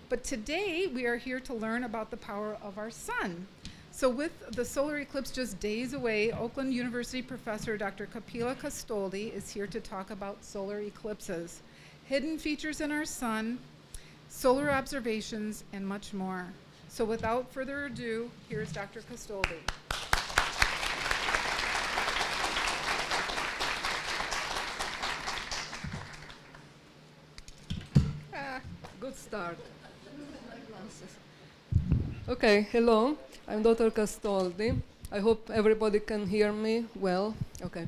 But today we are here to learn about the power of our sun. So with the solar eclipse just days away, Oakland University professor Dr. Kapila Castoldi is here to talk about solar eclipses, hidden features in our sun, solar observations, and much more. So without further ado, here's Dr. Castoldi. Good start. Okay, hello. I'm Dr. Castoldi. I hope everybody can hear me well. Okay.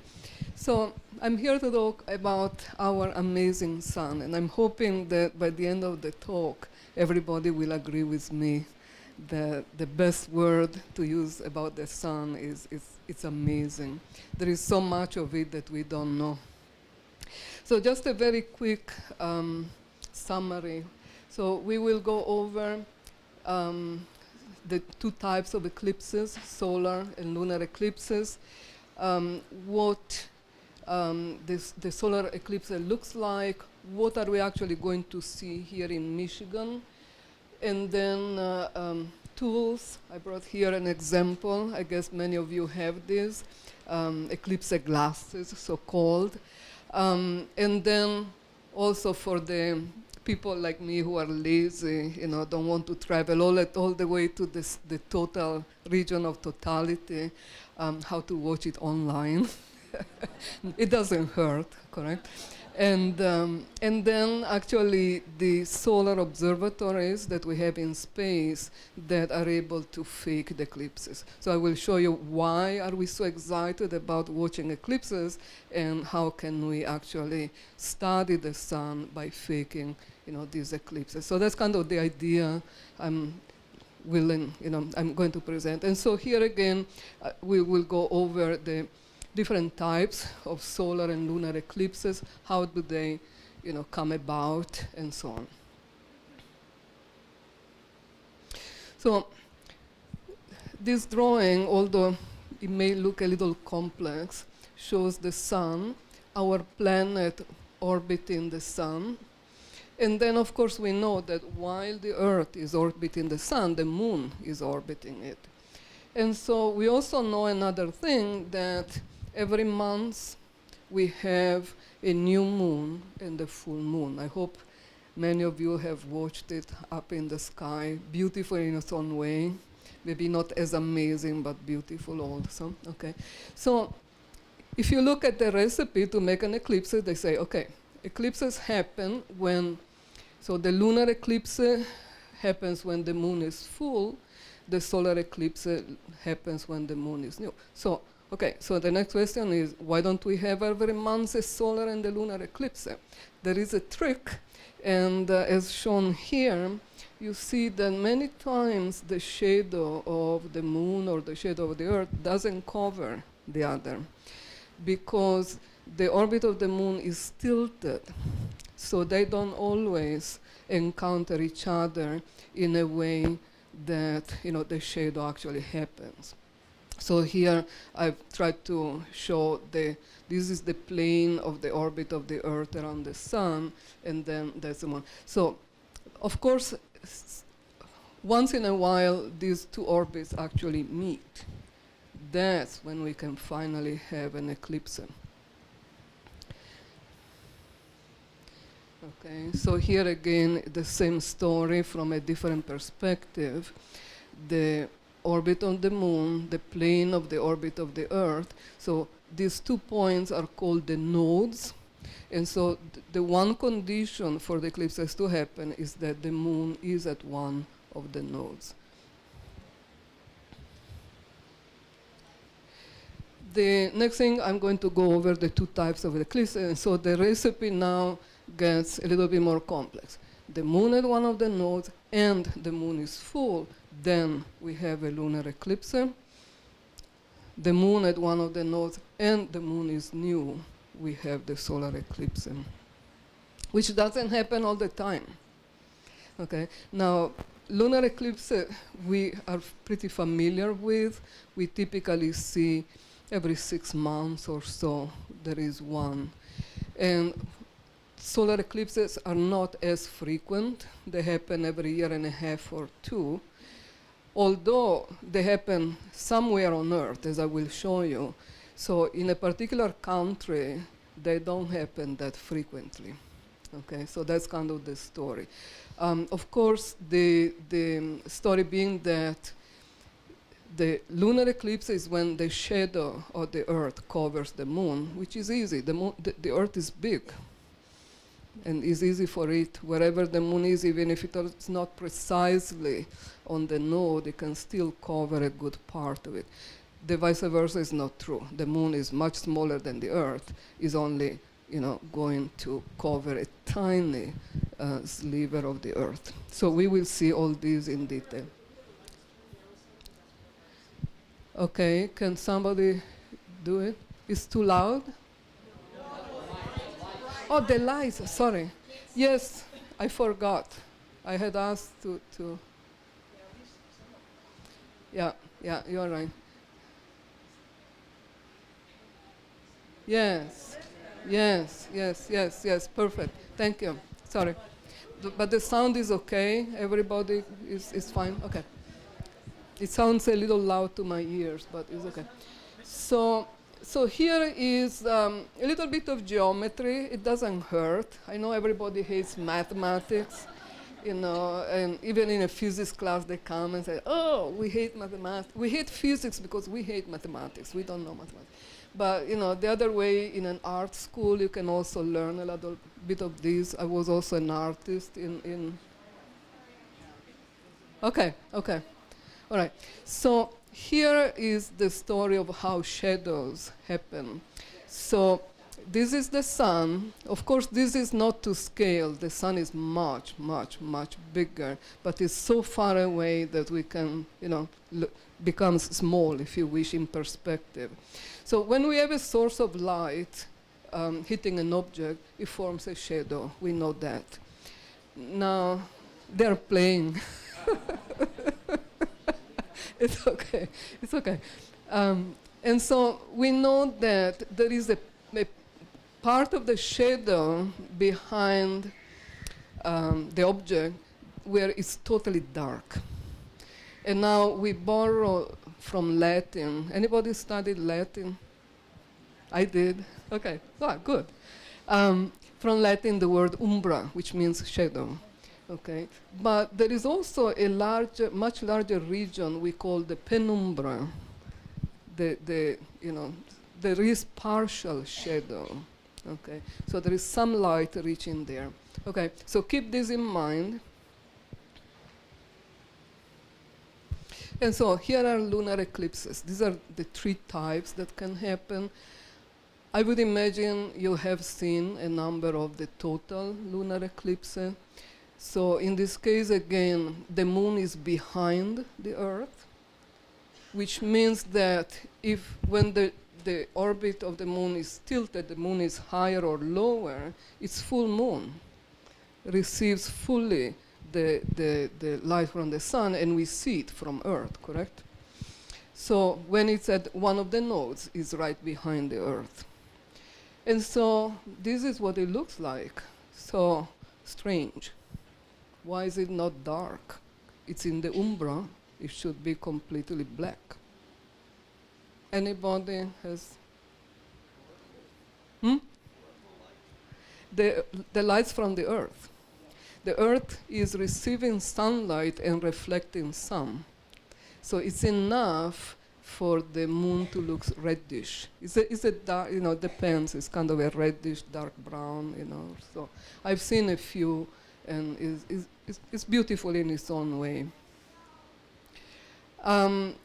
So I'm here to talk about our amazing sun, and I'm hoping that by the end of the talk, everybody will agree with me that the best word to use about the sun is it's amazing. There is so much of it that we don't know. So just a very quick summary. So we will go over the two types of eclipses, solar and lunar eclipses, what the solar eclipse looks like, what are we actually going to see here in Michigan, and then tools. I brought here an example. I guess many of you have these, eclipse glasses, so-called. And then also for the people like me who are lazy, don't want to travel all the way to the total region of totality, how to watch it online. It doesn't hurt, correct? And then actually the solar observatories that we have in space that are able to fake the eclipses. So I will show you why are we so excited about watching eclipses and how can we actually study the sun by faking these eclipses. So that's kind of the idea I'm going to present. And so here again, we will go over the different types of solar and lunar eclipses, how do they come about, and so on. So this drawing, although it may look a little complex, shows the sun, our planet orbiting the sun. And then, of course, we know that while the Earth is orbiting the sun, the moon is orbiting it. And so we also know another thing, that every month we have a new moon and a full moon. I hope many of you have watched it up in the sky, beautiful in its own way. Maybe not as amazing, but beautiful also. Okay. So if you look at the recipe to make an eclipse, they say, okay, eclipses happen when, so the lunar eclipse happens when the moon is full, the solar eclipse happens when the moon is new. So, okay, so the next question is, why don't we have every month a solar and a lunar eclipse? There is a trick, and as shown here, you see that many times the shadow of the moon or the shadow of the Earth doesn't cover the other, because the orbit of the moon is tilted, so they don't always encounter each other in a way that the shadow actually happens. So here I've tried to show this is the plane of the orbit of the Earth around the sun, and then that's the moon. So, of course, once in a while these two orbits actually meet. That's when we can finally have an eclipse. Okay, so here again the same story from a different perspective. The orbit on the moon, the plane of the orbit of the Earth. So these 2 points are called the nodes. And so the one condition for the eclipses to happen is that the moon is at one of the nodes. The next thing, I'm going to go over the two types of eclipses. And so the recipe now gets a little bit more complex. The moon at one of the nodes and the moon is full, then we have a lunar eclipse. The moon at one of the nodes and the moon is new, we have the solar eclipse, which doesn't happen all the time. Okay, now lunar eclipse we are pretty familiar with. We typically see every 6 months or so there is one. And solar eclipses are not as frequent. They happen every year and a half or two, although they happen somewhere on Earth, as I will show you. So in a particular country, they don't happen that frequently. Okay, so that's kind of the story. Of course, the story being that the lunar eclipse is when the shadow of the Earth covers the moon, which is easy. The Earth is big, and it's easy for it, wherever the moon is, even if it's not precisely on the node, it can still cover a good part of it. The vice versa is not true. The moon is much smaller than the Earth, is only going to cover a tiny sliver of the Earth. So we will see all these in detail. Okay, can somebody do it? It's too loud? Oh, the lights, sorry. Yes, I forgot. I had asked to. Yeah, you're right. Yes, perfect. Thank you. Sorry. But the sound is okay? Everybody is fine? Okay. It sounds a little loud to my ears, but it's okay. So here is a little bit of geometry. It doesn't hurt. I know everybody hates mathematics, and even in a physics class they come and say, oh, we hate mathematics. We hate physics because we hate mathematics. We don't know mathematics. But the other way, in an art school, you can also learn a little bit of this. I was also an artist in Okay. All right. So here is the story of how shadows happen. So this is the sun. Of course, this is not to scale. The sun is much, much, much bigger, but it's so far away that we can, becomes small, if you wish, in perspective. So when we have a source of light hitting an object, it forms a shadow. We know that. Now, they're playing. It's okay. It's okay. And so we know that there is a part of the shadow behind the object where it's totally dark. And now we borrow from Latin. Anybody studied Latin? I did. Okay. Good. From Latin, the word umbra, which means shadow. Okay, but there is also a much larger region we call the penumbra. There is partial shadow. Okay, so there is some light reaching there. Okay, so keep this in mind. And so here are lunar eclipses. These are the three types that can happen. I would imagine you have seen a number of the total lunar eclipses. So in this case, again, the moon is behind the Earth, which means that when the orbit of the moon is tilted, the moon is higher or lower, its full moon receives fully the light from the sun, and we see it from Earth, correct? So when it's at one of the nodes, it's right behind the Earth. And so this is what it looks like. So strange. Why is it not dark? It's in the umbra. It should be completely black. Anybody has? The lights from the Earth. The Earth is receiving sunlight and reflecting some. So it's enough for the moon to look reddish. It's a dark, depends. It's kind of a reddish, dark brown, So I've seen a few, and it's beautiful in its own way.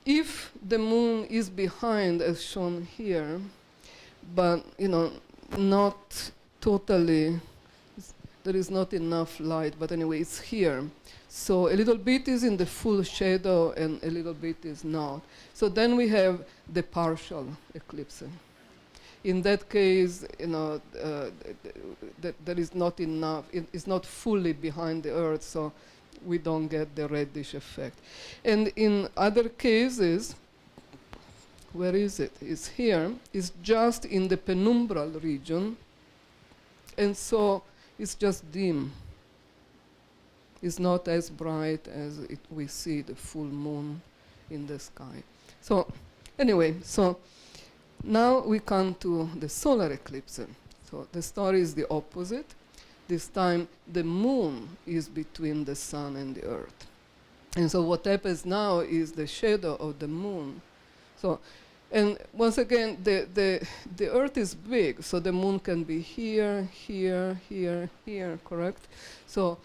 If the moon is behind, as shown here, but not totally, there is not enough light, but anyway, it's here. So a little bit is in the full shadow and a little bit is not. So then we have the partial eclipse. In that case, there is not enough, it's not fully behind the Earth, so we don't get the reddish effect. And in other cases, where is it? It's here. It's just in the penumbral region. And so It's just dim. It's not as bright as we see the full moon in the sky. So anyway, so now we come to the solar eclipse. So the story is the opposite. This time the moon is between the sun and the earth. And so what happens now is the shadow of the moon. So, and once again, the earth is big, so the moon can be here, here, here, here, correct? So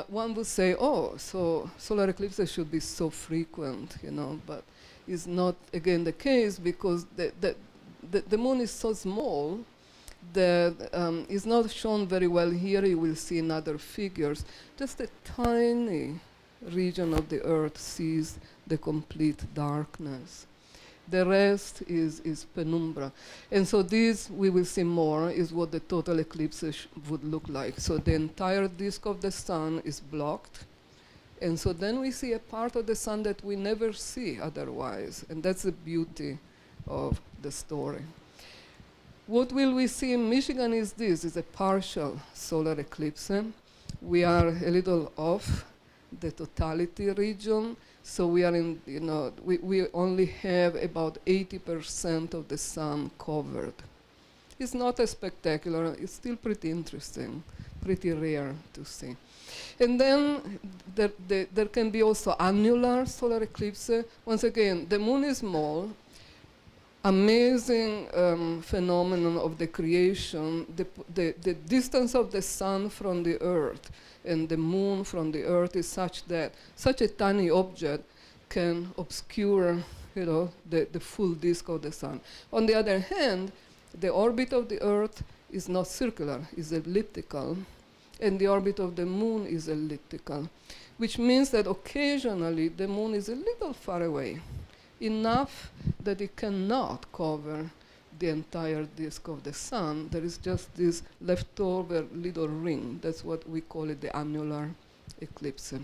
one would say, oh, so solar eclipses should be so frequent, you know, but it's not, again, the case because the moon is so small that it's not shown very well here. You will see in other figures. Just a tiny region of the earth sees the complete darkness. The rest is penumbra. And so this, we will see more, is what the total eclipse would look like. So the entire disk of the sun is blocked. And so then we see a part of the sun that we never see otherwise. And that's the beauty of the story. What will we see in Michigan is this, is a partial solar eclipse. We are a little off the totality region. So we are in, you know, we only have about 80% of the sun covered. It's not as spectacular, it's still pretty interesting, pretty rare to see. And then there can be also annular solar eclipse. Once again, the moon is small, amazing phenomenon of the creation, the distance of the sun from the earth and the moon from the earth is such that such a tiny object can obscure, you know, the full disk of the sun. On the other hand, the orbit of the earth is not circular, it's elliptical, and the orbit of the moon is elliptical, which means that occasionally the moon is a little far away, enough that it cannot cover the entire disk of the sun. There is just this leftover little ring. That's what we call it, the annular eclipse.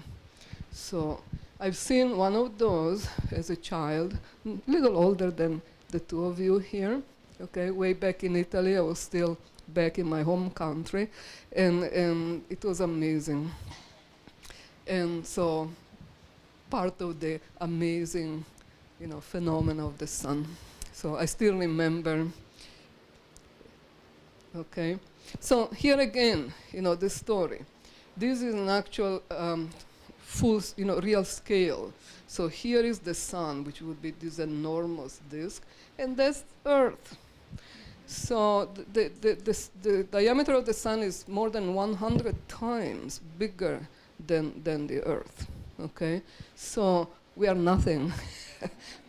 So I've seen one of those as a child, a little older than the two of you here. Okay, way back in Italy, I was still back in my home country, and it was amazing. And so part of the amazing, you know, phenomenon of the sun. So I still remember. Okay, so here again, you know, the story. This is an actual full, you know, real scale. So here is the sun, which would be this enormous disk, and that's Earth. So the diameter of the sun is more than 100 times bigger than the Earth. Okay, so we are nothing.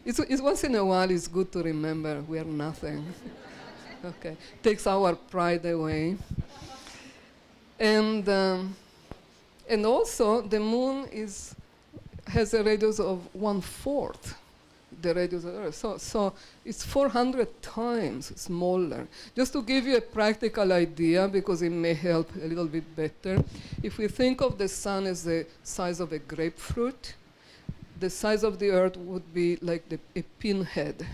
It's once in a while it's good to remember we are nothing. Okay, takes our pride away. And also the moon has a radius of 1/4 the radius of Earth. So it's 400 times smaller. Just to give you a practical idea, because it may help a little bit better, if we think of the sun as the size of a grapefruit, the size of the Earth would be like a pinhead.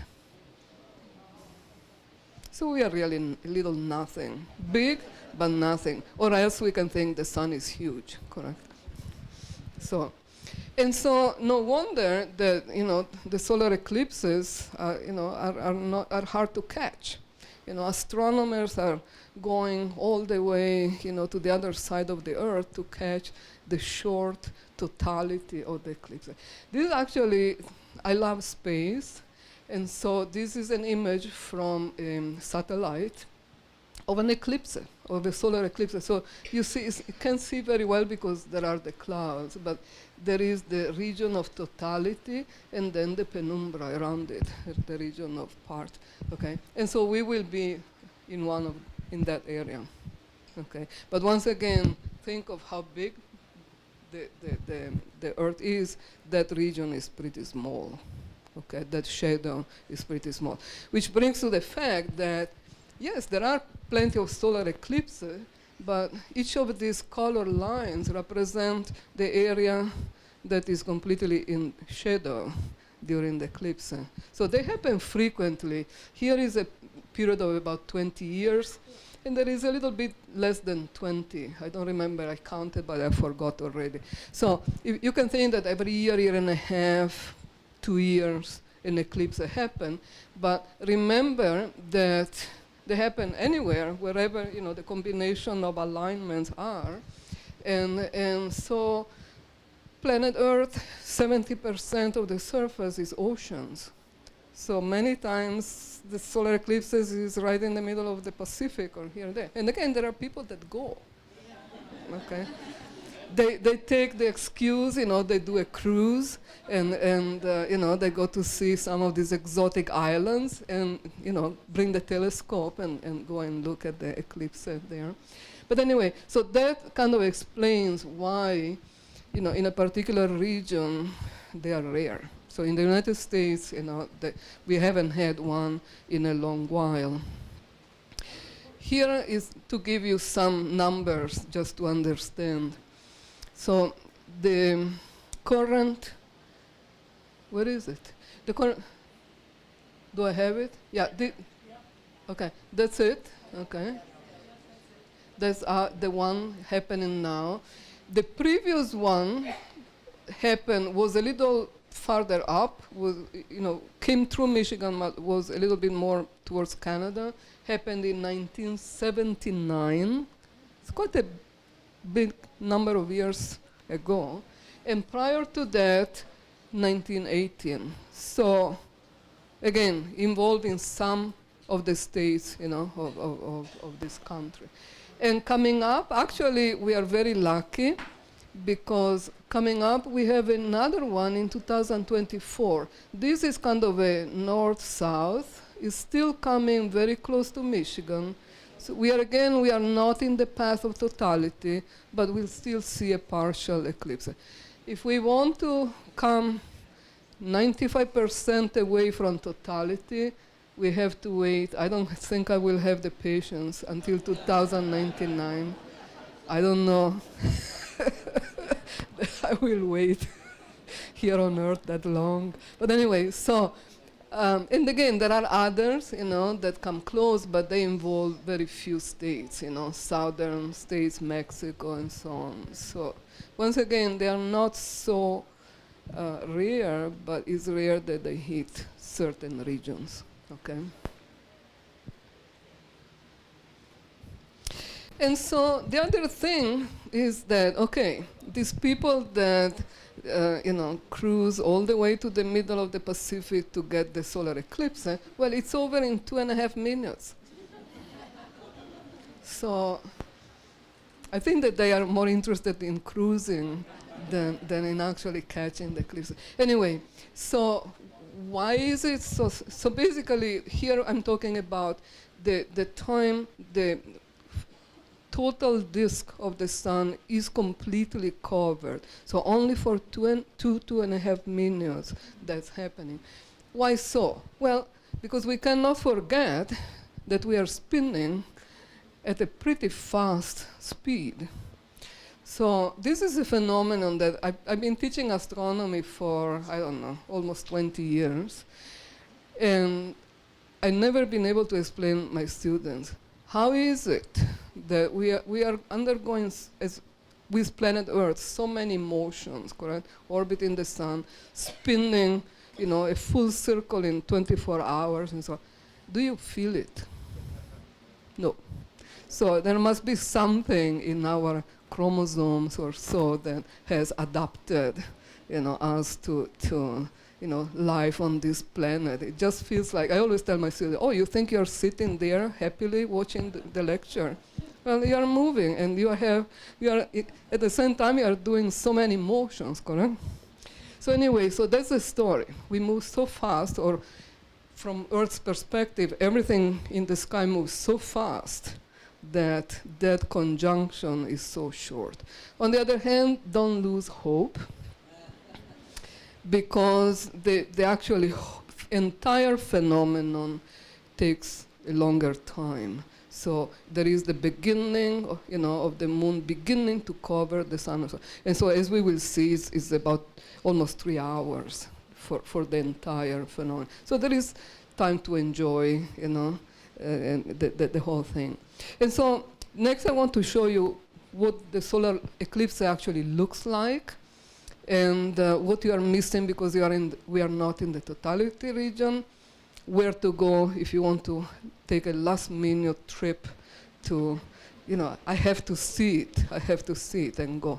So we are really a little nothing. Big, but nothing. Or else we can think the sun is huge, correct? So, and so no wonder that, you know, the solar eclipses are hard to catch. You know, astronomers are going all the way, you know, to the other side of the Earth to catch the short totality of the eclipse. This is actually, I love space, and so this is an image from a satellite of an eclipse, of a solar eclipse. So you see, you can't see very well because there are the clouds, but there is the region of totality and then the penumbra around it, the region of part. Okay, and so we will be in that area. Okay, but once again, think of how big the Earth is. That region is pretty small. Okay, that shadow is pretty small, which brings to the fact that yes, there are plenty of solar eclipses, but each of these color lines represent the area that is completely in shadow during the eclipse. So they happen frequently. Here is a period of about 20 years, And there is a little bit less than 20. I don't remember, I counted, but I forgot already. So if you can think that every year and a half, 2 years, an eclipse happen. But remember that they happen anywhere, wherever the combination of alignments are. And so planet Earth, 70% of the surface is oceans. So many times the solar eclipses is right in the middle of the Pacific or here and there. And again, there are people that go. Okay. They take the excuse, they do a cruise, and they go to see some of these exotic islands, and bring the telescope and go and look at the eclipse there. But anyway, so that kind of explains why, in a particular region, they are rare. So in the United States, we haven't had one in a long while. Here is to give you some numbers just to understand. So the current, where is it? The current, do I have it? Yeah, okay, that's it, okay. That's the one happening now. The previous one was a little farther up, came through Michigan, but was a little bit more towards Canada, happened in 1979. It's quite a big number of years ago. And prior to that, 1918. So, again, involved in some of the states, of this country. And coming up, actually, we are very lucky, because coming up, we have another one in 2024. This is kind of a north-south. It's still coming very close to Michigan. So we are not in the path of totality, but we'll still see a partial eclipse. If we want to come 95% away from totality, we have to wait. I don't think I will have the patience until 2099. I don't know. I will wait here on Earth that long. But anyway, so, and again, there are others, that come close, but they involve very few states, southern states, Mexico, and so on. So, once again, they are not so rare, but it's rare that they hit certain regions, okay? And so the other thing is that, okay, these people that, cruise all the way to the middle of the Pacific to get the solar eclipse, well, it's over in 2.5 minutes. So I think that they are more interested in cruising than in actually catching the eclipse. Anyway, so why is it so basically, here I'm talking about the time the total disk of the sun is completely covered. So only for 2.5 minutes that's happening. Why so? Well, because we cannot forget that we are spinning at a pretty fast speed. So this is a phenomenon that I've been teaching astronomy for, I don't know, almost 20 years. And I've never been able to explain my students, how is it that we are undergoing, with planet Earth, so many motions, correct? Orbiting the sun, spinning, a full circle in 24 hours and so on. Do you feel it? No. So there must be something in our chromosomes or so that has adapted, us to life on this planet. It just feels like, I always tell my students, oh, you think you're sitting there happily watching the lecture? Well, you are moving, and you are at the same time, you are doing so many motions, correct? So anyway, so that's the story. We move so fast, or from Earth's perspective, everything in the sky moves so fast that that conjunction is so short. On the other hand, don't lose hope, because the actually entire phenomenon takes a longer time. So there is the beginning, of the moon beginning to cover the sun. And so as we will see, it's about almost 3 hours for the entire phenomenon. So there is time to enjoy, and the whole thing. And so next I want to show you what the solar eclipse actually looks like, and what you are missing because we are not in the totality region, where to go if you want to take a last-minute trip to, I have to see it and go.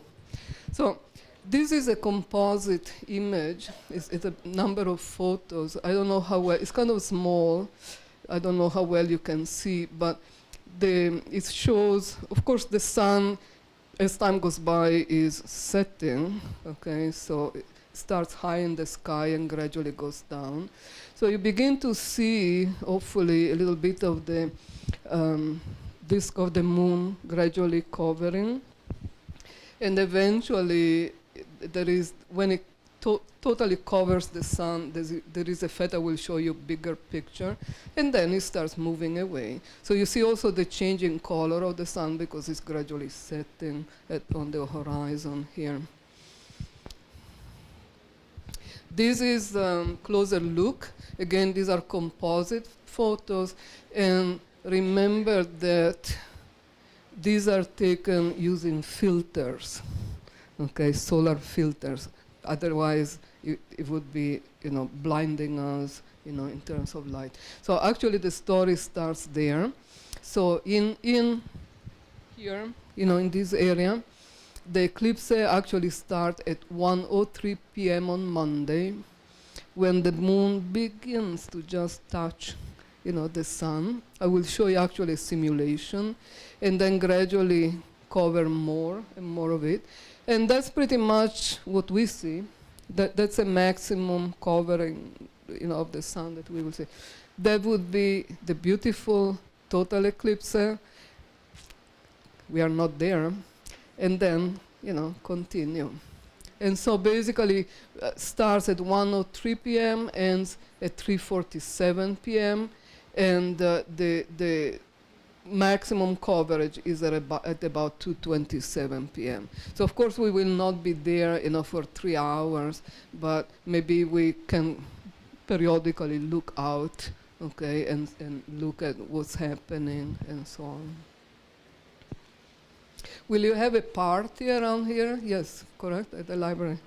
So this is a composite image. It's a number of photos. I don't know how well, it's kind of small. I don't know how well you can see, but it shows, of course, the sun, as time goes by, is setting, okay? So it starts high in the sky and gradually goes down. So you begin to see, hopefully, a little bit of the disk of the moon gradually covering. And eventually, when it totally covers the sun, there is a effect I will show you bigger picture, and then it starts moving away. So you see also the changing color of the sun because it's gradually setting on the horizon here. This is closer look. Again, these are composite photos, and remember that these are taken using filters, okay, solar filters. Otherwise, it would be, blinding us, in terms of light. So actually, the story starts there. So in here, in this area, the eclipse actually starts at 1:03 p.m. on Monday, when the moon begins to just touch, the sun. I will show you actually a simulation, and then gradually cover more and more of it. And that's pretty much what we see. That's a maximum covering, of the sun that we will see. That would be the beautiful total eclipse. We are not there. And then, continue. And so basically, starts at 1:03 p.m., ends at 3:47 p.m., and the maximum coverage is at about 2:27 p.m. So of course we will not be there, for 3 hours, but maybe we can periodically look out, okay, and look at what's happening and so on. Will you have a party around here? Yes, correct, at the library.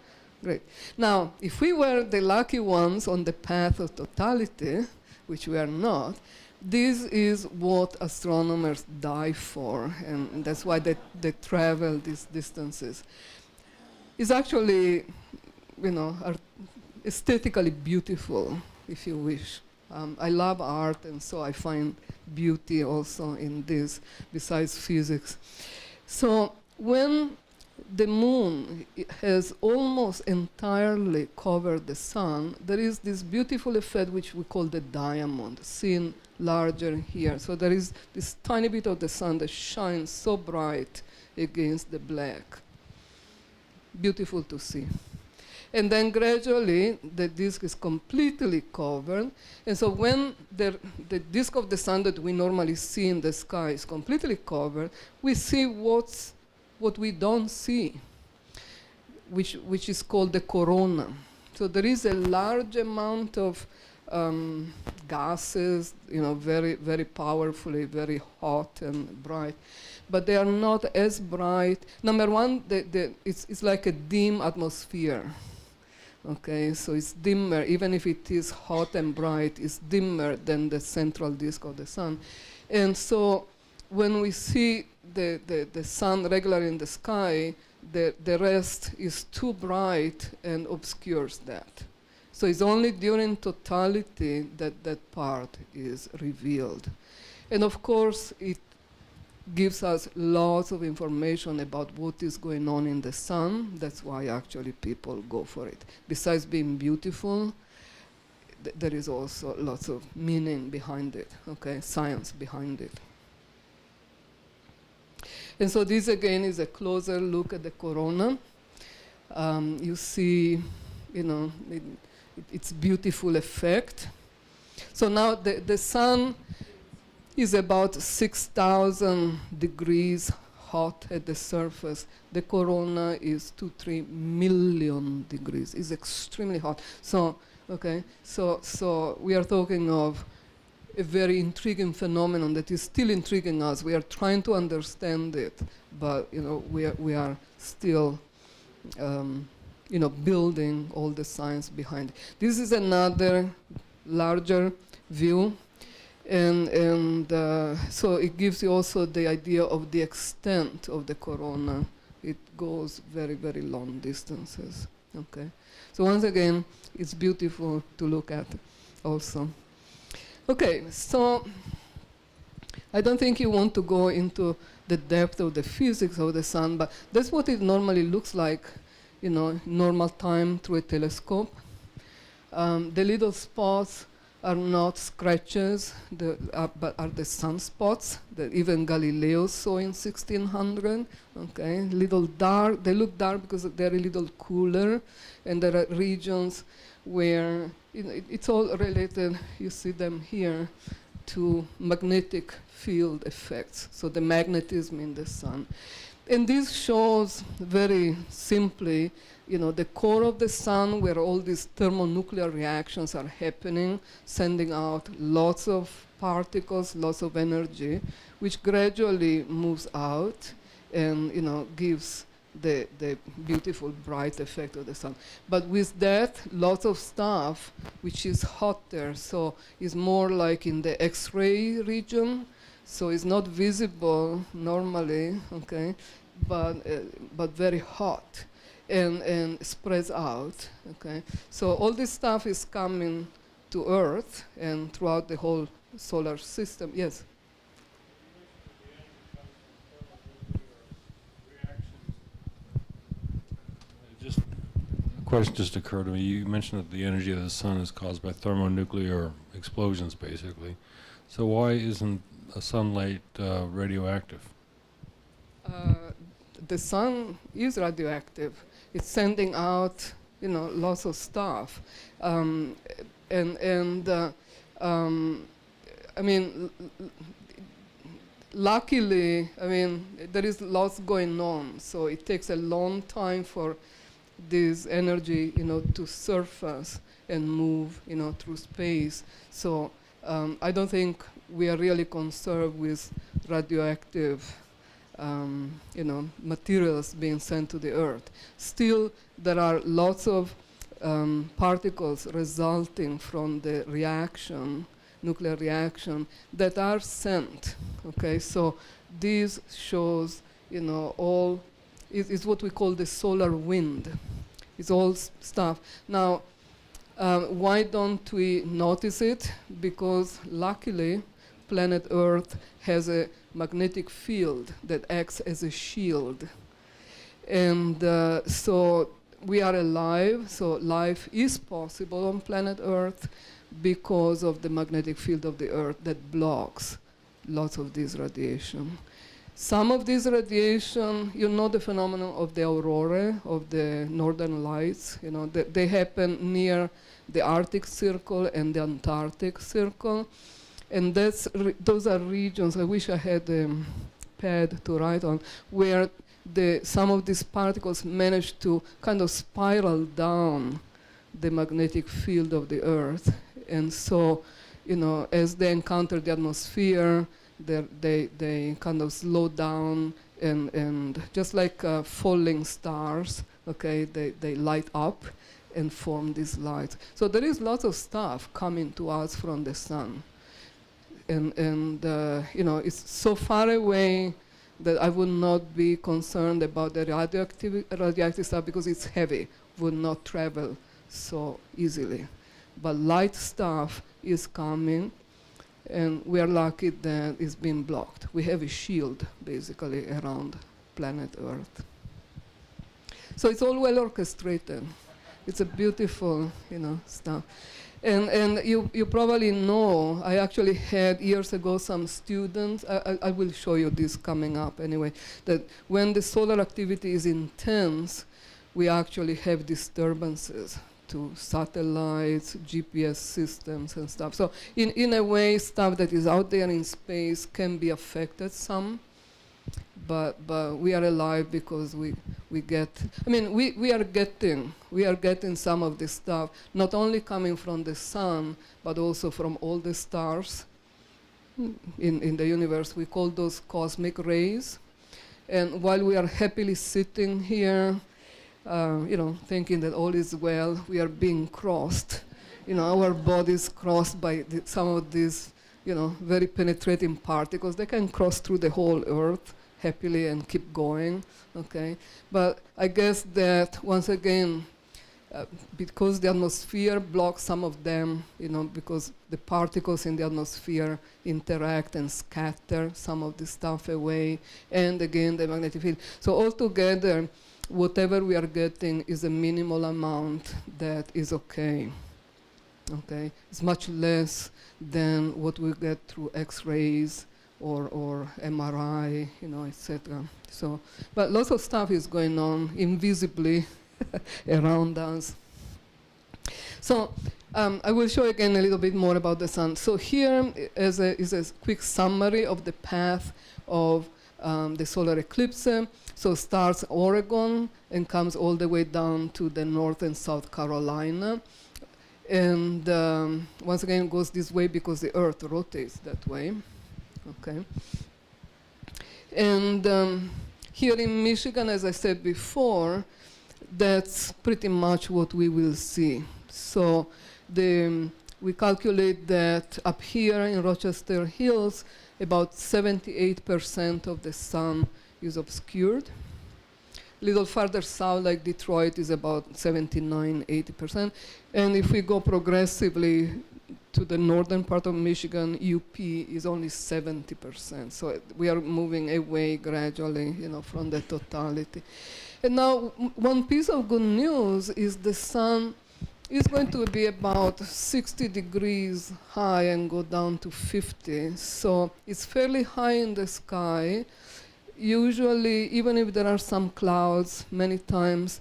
Great. Now, if we were the lucky ones on the path of totality, which we are not, this is what astronomers die for, and that's why they travel these distances. It's actually, aesthetically beautiful, if you wish. I love art, and so I find beauty also in this, besides physics. So when the moon has almost entirely covered the sun, there is this beautiful effect which we call the diamond, seen larger here. So there is this tiny bit of the sun that shines so bright against the black. Beautiful to see. And then gradually, the disk is completely covered. And so when the disk of the sun that we normally see in the sky is completely covered, we see what we don't see, which is called the corona. So there is a large amount of gases, very, very powerfully, very hot and bright, but they are not as bright. Number one, it's like a dim atmosphere. Okay, so it's dimmer, even if it is hot and bright, it's dimmer than the central disk of the sun. And so when we see the sun regularly in the sky, the rest is too bright and obscures that. So it's only during totality that that part is revealed. And of course, it gives us lots of information about what is going on in the sun. That's why actually people go for it. Besides being beautiful, there is also lots of meaning behind it, okay, science behind it. And so this again is a closer look at the corona. You see, its beautiful effect. So now the sun is about 6,000 degrees hot at the surface. The corona is 2-3 million degrees. It's extremely hot. So, okay, so we are talking of a very intriguing phenomenon that is still intriguing us. We are trying to understand it, but we are still building all the science behind it. This is another larger view, and so it gives you also the idea of the extent of the corona. It goes very, very long distances. Okay, so once again, it's beautiful to look at also. Okay, so I don't think you want to go into the depth of the physics of the sun, but that's what it normally looks like, normal time through a telescope. The little spots are not scratches, but are the sunspots that even Galileo saw in 1600. Okay, little dark. They look dark because they're a little cooler, and there are regions where it's all related. You see them here to magnetic field effects. So the magnetism in the sun, and this shows very simply, the core of the sun, where all these thermonuclear reactions are happening, sending out lots of particles, lots of energy, which gradually moves out and gives the beautiful bright effect of the sun. But with that, lots of stuff which is hotter, so it's more like in the X-ray region, so it's not visible normally, okay, but very hot. And spreads out, okay? So all this stuff is coming to Earth and throughout the whole solar system. Yes? Just a question just occurred to me. You mentioned that the energy of the sun is caused by thermonuclear explosions, basically. So why isn't sunlight radioactive? The sun is radioactive. It's sending out, lots of stuff, luckily, there is lots going on. So it takes a long time for this energy, to surface and move, through space. So I don't think we are really concerned with radioactive materials being sent to the Earth. Still, there are lots of particles resulting from the reaction, nuclear reaction, that are sent. Okay, so this shows, all is what we call the solar wind. It's all stuff. Now, why don't we notice it? Because luckily, planet Earth has a magnetic field that acts as a shield. And so we are alive, so life is possible on planet Earth because of the magnetic field of the Earth that blocks lots of this radiation. Some of this radiation, the phenomenon of the aurora, of the northern lights, they happen near the Arctic Circle and the Antarctic Circle. And those are regions, I wish I had a pad to write on, where some of these particles manage to kind of spiral down the magnetic field of the Earth. And so, as they encounter the atmosphere, they kind of slow down, and just like falling stars, okay, they light up and form these lights. So there is lots of stuff coming to us from the sun. And it's so far away that I would not be concerned about the radioactive stuff because it's heavy, would not travel so easily. But light stuff is coming, and we are lucky that it's being blocked. We have a shield, basically, around planet Earth. So it's all well orchestrated. It's a beautiful, stuff. And you probably know, I actually had years ago some students, I will show you this coming up anyway, that when the solar activity is intense, we actually have disturbances to satellites, GPS systems and stuff. So in a way, stuff that is out there in space can be affected some, but we are alive because we are getting some of this stuff, not only coming from the sun, but also from all the stars in the universe. We call those cosmic rays. And while we are happily sitting here, thinking that all is well, we are being crossed. Our bodies crossed by some of these, very penetrating particles. They can cross through the whole Earth happily and keep going, okay? But I guess that, once again, because the atmosphere blocks some of them, because the particles in the atmosphere interact and scatter some of the stuff away, and again, the magnetic field. So altogether, whatever we are getting is a minimal amount that is okay. Okay, it's much less than what we get through X-rays or MRI, etc. So, but lots of stuff is going on invisibly around us. So I will show again a little bit more about the sun. So here is a quick summary of the path of the solar eclipse. So starts Oregon and comes all the way down to the North and South Carolina. And once again, it goes this way because the Earth rotates that way. Okay. And here in Michigan, as I said before, that's pretty much what we will see. So we calculate that up here in Rochester Hills, about 78% of the sun is obscured. A little farther south, like Detroit, is about 79, 80%. And if we go progressively to the northern part of Michigan, UP is only 70%. So we are moving away gradually, from the totality. And now, one piece of good news is the sun is going to be about 60 degrees high and go down to 50. So it's fairly high in the sky. Usually, even if there are some clouds, many times,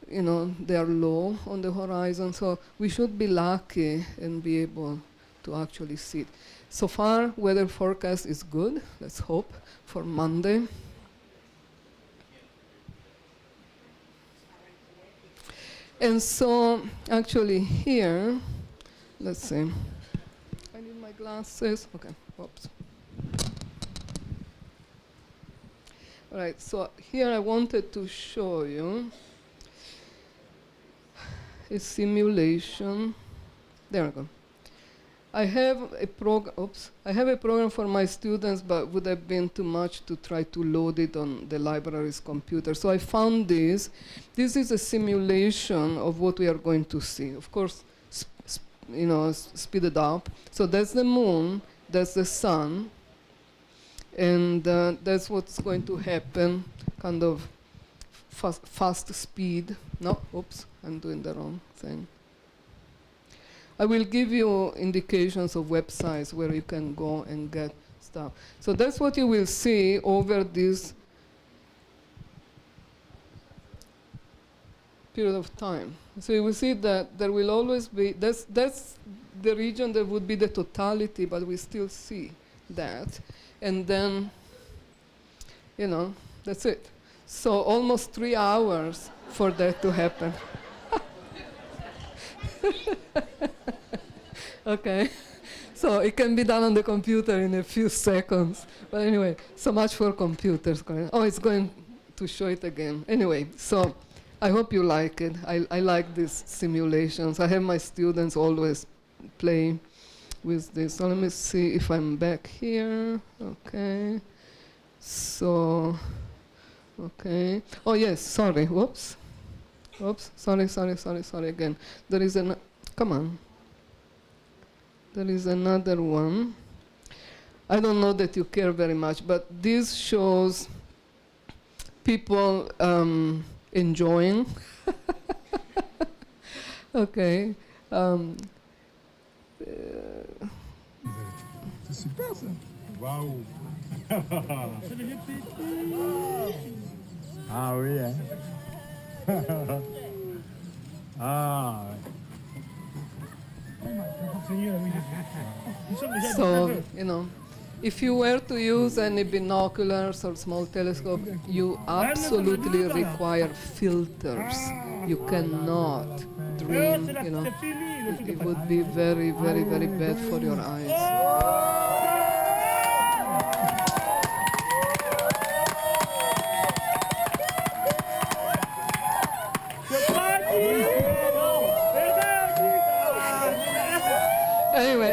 they are low on the horizon. So we should be lucky and be able to actually see it. So far, weather forecast is good. Let's hope for Monday. And so, actually here, let's see. I need my glasses. Okay, oops. All right, so here I wanted to show you a simulation. There we go. I have a program for my students, but would have been too much to try to load it on the library's computer. So I found this. This is a simulation of what we are going to see. Of course, speed it up. So that's the moon, that's the sun, and that's what's going to happen, kind of fast speed. No, oops, I'm doing the wrong thing. I will give you indications of websites where you can go and get stuff. So that's what you will see over this period of time. So you will see that there will always be, that's the region that would be the totality, but we still see that. And then, that's it. So almost 3 hours for that to happen. Okay, so it can be done on the computer in a few seconds. But anyway, so much for computers. Oh, it's going to show it again. Anyway, so I hope you like it. I like these simulations. I have my students always play with this. So let me see if I'm back here. Okay. So, okay. Oh, yes, sorry. Whoops. Oops, sorry again. There is come on. There is another one. I don't know that you care very much, but this shows people enjoying. Okay. Wow. Ah oui, hein. Ah. So, if you were to use any binoculars or small telescope, you absolutely require filters. You cannot dream, It would be very, very, very bad for your eyes.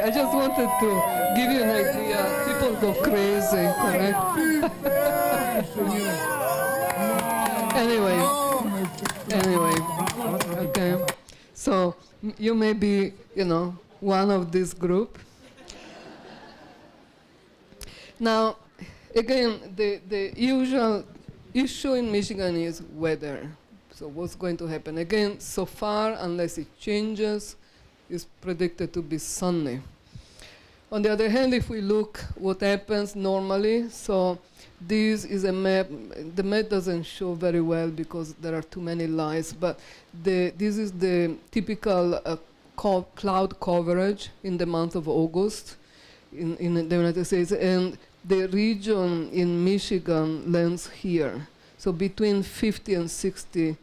I just wanted to give you an idea. People go crazy, correct? Anyway, okay. So you may be, one of this group. Now, again, the usual issue in Michigan is weather. So what's going to happen? Again, so far, unless it changes, it's predicted to be sunny. On the other hand, if we look what happens normally, so this is a map. The map doesn't show very well because there are too many lights, but this is the typical cloud coverage in the month of August in the United States, and the region in Michigan lands here. So between 50 and 60%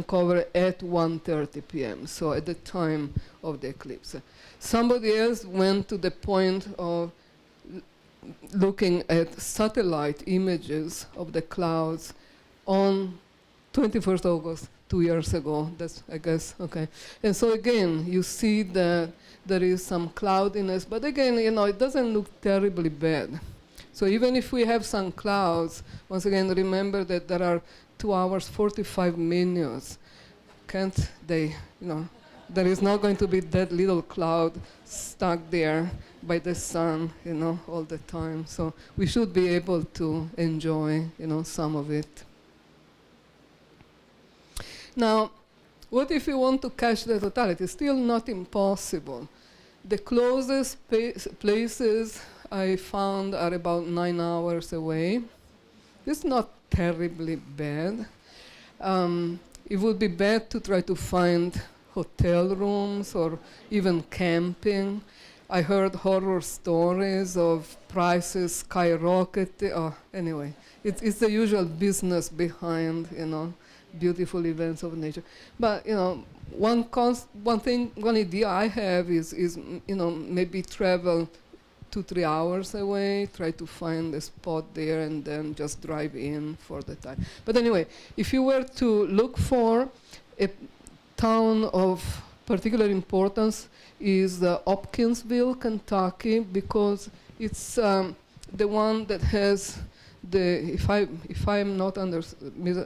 cover at 1:30 p.m., so at the time of the eclipse. Somebody else went to the point of looking at satellite images of the clouds on 21st August, 2 years ago. That's, I guess, okay. And so again, you see that there is some cloudiness, but again, it doesn't look terribly bad. So even if we have some clouds, once again, remember that there are 2 hours, 45 minutes. Can't they, there is not going to be that little cloud stuck there by the sun, all the time. So we should be able to enjoy, some of it. Now, what if you want to catch the totality? Still not impossible. The closest places I found are about 9 hours away. It's not terribly bad. It would be bad to try to find hotel rooms or even camping. I heard horror stories of prices skyrocketing. Oh, anyway, it's the usual business behind, beautiful events of nature. But, one idea I have is maybe travel 2-3 hours away, try to find a spot there, and then just drive in for the time. But anyway, if you were to look for a town of particular importance, is Hopkinsville, Kentucky, because it's the one that has if I'm not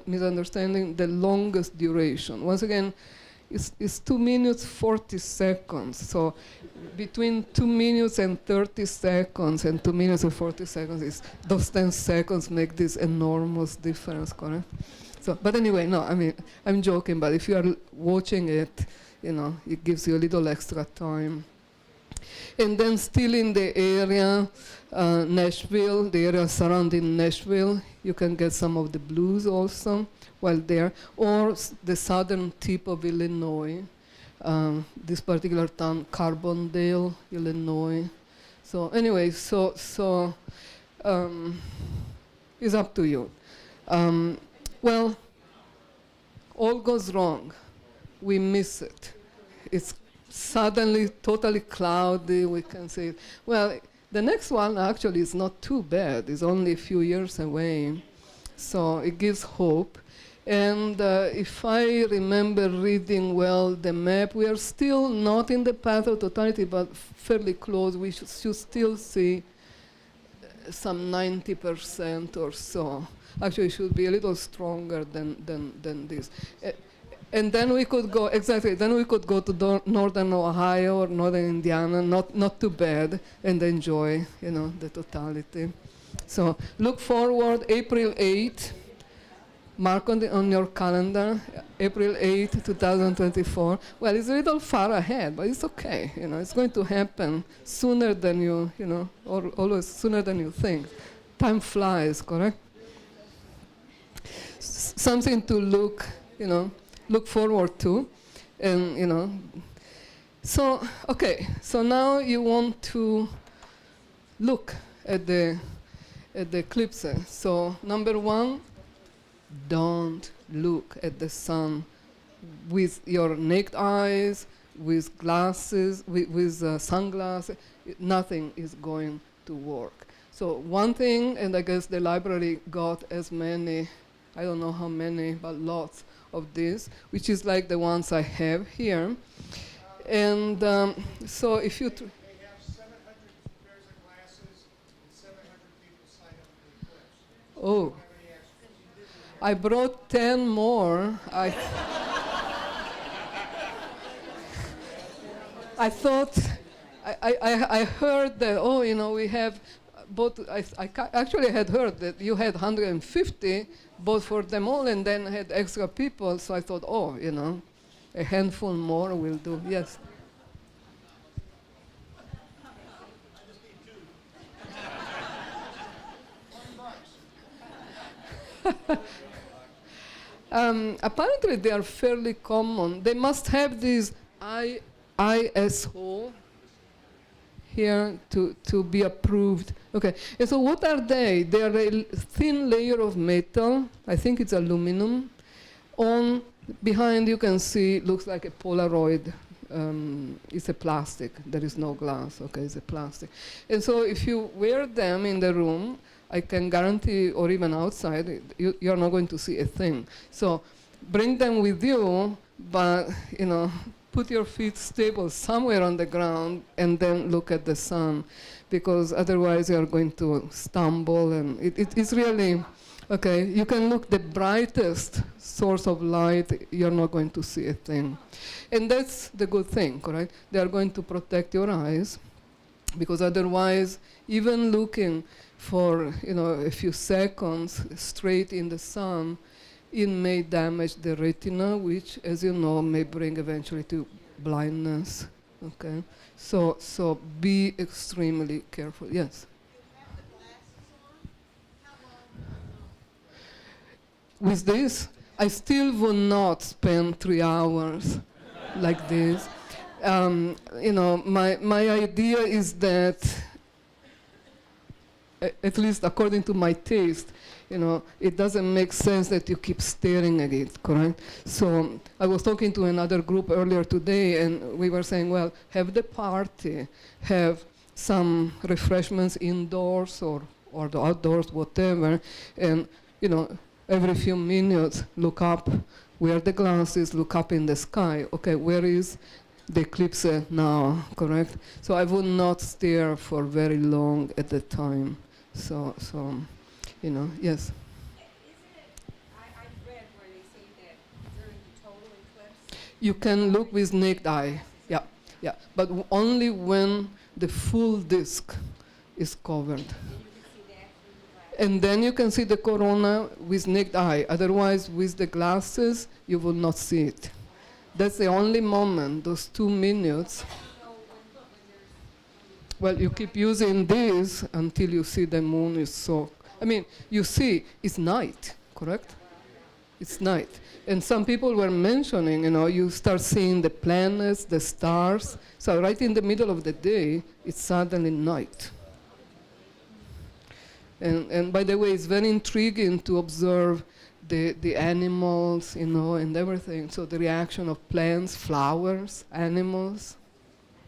misunderstanding, the longest duration. Once again, it's 2 minutes 40 seconds. So between 2 minutes and 30 seconds and 2 minutes and 40 seconds, those 10 seconds make this enormous difference, correct? So, but anyway, no, I'm joking, but if you are watching it, it gives you a little extra time. And then still in the area, Nashville, the area surrounding Nashville, you can get some of the blues also while there, or the southern tip of Illinois, this particular town, Carbondale, Illinois. So anyway, it's up to you. Well, all goes wrong. We miss it. It's suddenly totally cloudy, we can say. Well, the next one actually is not too bad. It's only a few years away. So it gives hope. And if I remember reading well the map, we are still not in the path of totality, but fairly close. We should still see some 90% or so. Actually, it should be a little stronger than this. And then we could go, exactly, then we could go to northern Ohio or northern Indiana, not too bad, and enjoy, the totality. So look forward, April 8th, mark on your calendar, April 8th, 2024. Well, it's a little far ahead, but it's okay, it's going to happen sooner than you, or always sooner than you think. Time flies, correct? Something to look forward to, and so okay. So now you want to look at the eclipses. So number one, don't look at the sun with your naked eyes, with glasses, with sunglasses. Nothing is going to work. So one thing, and I guess the library got as many, I don't know how many, but lots of this, which is like the ones I have here. And so if you, Oh. I brought 10 more. I thought, I heard that, oh, you know, we have both, actually had heard that you had 150, both for them all, and then had extra people, so I thought, oh, you know, a handful more will do, yes. Apparently they are fairly common. They must have these ISO here to be approved. Okay, and so what are they? They are a thin layer of metal, I think it's aluminum. On behind you can see, looks like a Polaroid. It's a plastic, there is no glass, okay, it's a plastic. And so if you wear them in the room, I can guarantee, or even outside, you're not going to see a thing. So bring them with you, but you know, put your feet stable somewhere on the ground and then look at the sun, because otherwise you're going to stumble, and it's really, okay, you can look the brightest source of light, you're not going to see a thing. And that's the good thing, correct? They are going to protect your eyes, because otherwise, even looking for, you know, a few seconds straight in the sun, it may damage the retina, which, as you know, may bring eventually to blindness. Okay, so be extremely careful. Yes. With this, I still would not spend 3 hours like this. You know, my idea is that, at least according to my taste, you know, it doesn't make sense that you keep staring at it, correct? So I was talking to another group earlier today, and we were saying, well, have the party, have some refreshments indoors or the outdoors, whatever, and, you know, every few minutes, look up, wear the glasses, look up in the sky. Okay, where is the eclipse now, correct? So I would not stare for very long at the time. So you know, yes. I've read where they say that during the total eclipse. You can look with naked eye, yeah, but only when the full disk is covered. And then you can see the corona with naked eye. Otherwise, with the glasses, you will not see it. That's the only moment, those 2 minutes. Well, you keep using this until you see the moon is so, I mean, you see, it's night, correct? It's night. And some people were mentioning, you know, you start seeing the planets, the stars. So right in the middle of the day, it's suddenly night. And by the way, it's very intriguing to observe the animals, you know, and everything. So the reaction of plants, flowers, animals.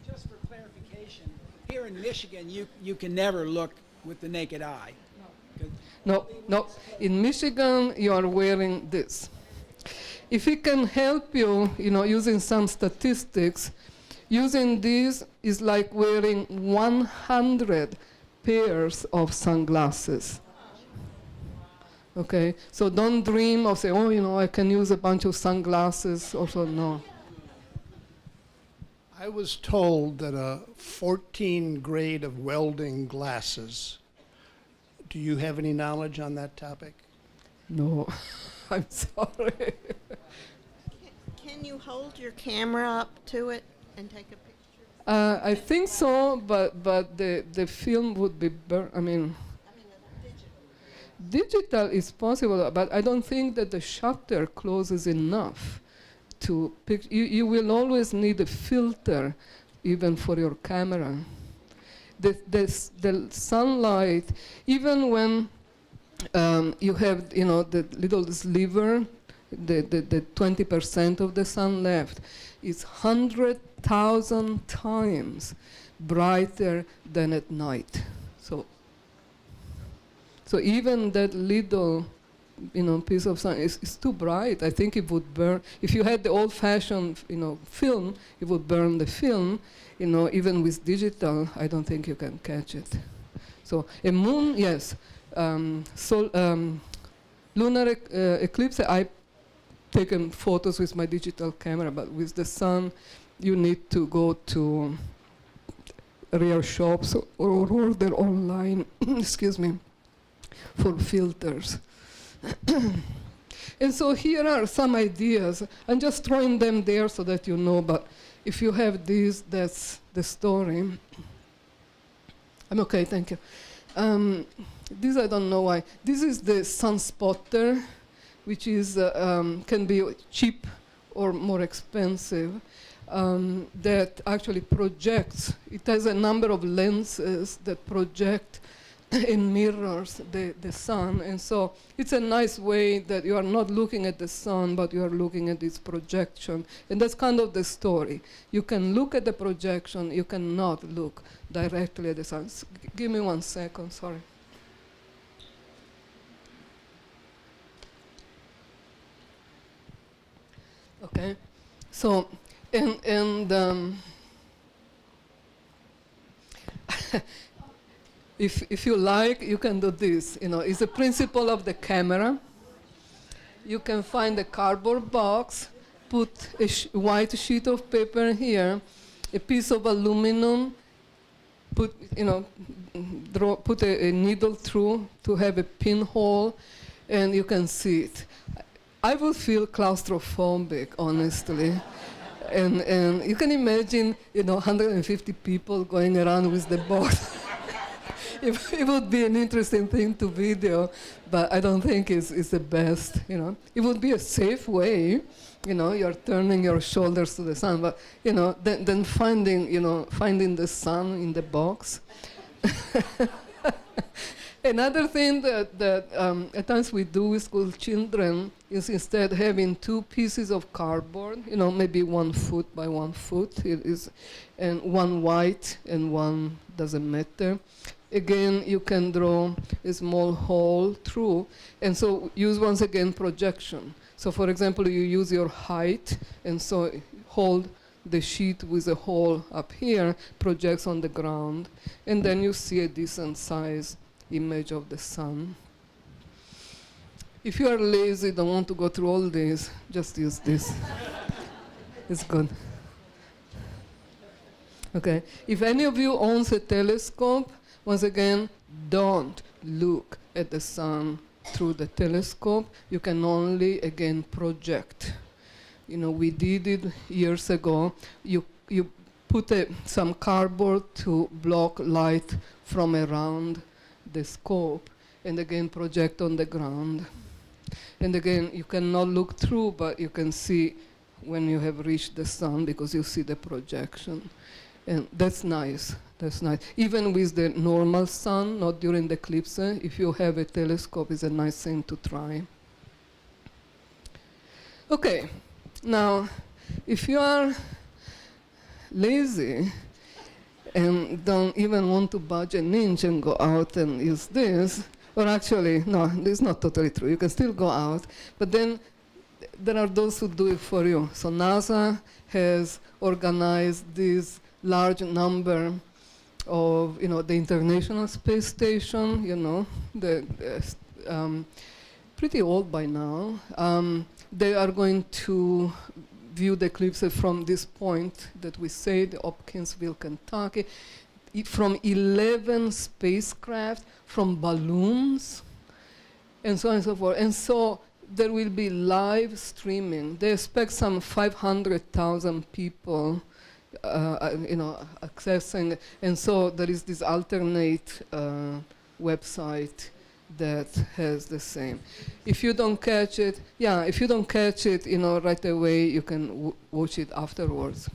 Just for clarification, here in Michigan, you can never look with the naked eye. No. In Michigan, you are wearing this. If it can help you, you know, using some statistics, using this is like wearing 100 pairs of sunglasses. Okay, so don't dream of saying, oh, you know, I can use a bunch of sunglasses. Also, no. I was told that a 14 grade of welding glasses. Do you have any knowledge on that topic? No, I'm sorry. Can you hold your camera up to it and take a picture? I think so, but the film would be, I mean, digital is possible, but I don't think that the shutter closes enough to pick. You will always need a filter, even for your camera. The sunlight, even when you have, you know, the little sliver, the 20% of the sun left, is 100,000 times brighter than at night. So even that little, you know, piece of sun is too bright. I think it would burn. If you had the old-fashioned, you know, film, it would burn the film. You know, even with digital, I don't think you can catch it. So a moon, yes. lunar eclipse, I taken photos with my digital camera, but with the sun, you need to go to rare shops or order online, excuse me, for filters. And so here are some ideas. I'm just throwing them there so that you know, but if you have these, that's the story. I'm okay, thank you. This I don't know why. This is the sun spotter, which is can be cheap or more expensive. That actually projects. It has a number of lenses that project and mirrors the sun, and so it's a nice way that you are not looking at the sun, but you are looking at its projection, and that's kind of the story. You can look at the projection, you cannot look directly at the sun. Give me 1 second, sorry. Okay, so if you like, you can do this. You know, it's a principle of the camera. You can find a cardboard box, put a white sheet of paper here, a piece of aluminum, put a needle through to have a pinhole, and you can see it. I would feel claustrophobic, honestly. And you can imagine, 150 people going around with the board. It would be an interesting thing to video, but I don't think it's the best, It would be a safe way, you're turning your shoulders to the sun, but, then finding the sun in the box. Another thing that at times we do with school children is instead having 2 pieces of cardboard, maybe 1 foot by 1 foot, and one white and one doesn't matter. Again, you can draw a small hole through, and so use once again projection. So for example, you use your height, and so hold the sheet with a hole up here, projects on the ground, and then you see a decent size image of the sun. If you are lazy, don't want to go through all this, just use this. It's good. Okay, if any of you owns a telescope, once again, don't look at the sun through the telescope. You can only, again, project. We did it years ago. You put some cardboard to block light from around the scope, and again project on the ground. And again, you cannot look through, but you can see when you have reached the sun because you see the projection. And that's nice, that's nice. Even with the normal sun, not during the eclipse, if you have a telescope, it's a nice thing to try. Okay, now, if you are lazy, and don't even want to budge an inch and go out and use this, or actually, no, this is not totally true. You can still go out, but then there are those who do it for you. So NASA has organized this large number of, the International Space Station, pretty old by now. They are going to view the eclipse from this point that we say, the Hopkinsville, Kentucky, from 11 spacecraft, from balloons, and so on and so forth. And so there will be live streaming. They expect some 500,000 people, accessing. And so there is this alternate website that has the same. If you don't catch it, right away, you can watch it afterwards.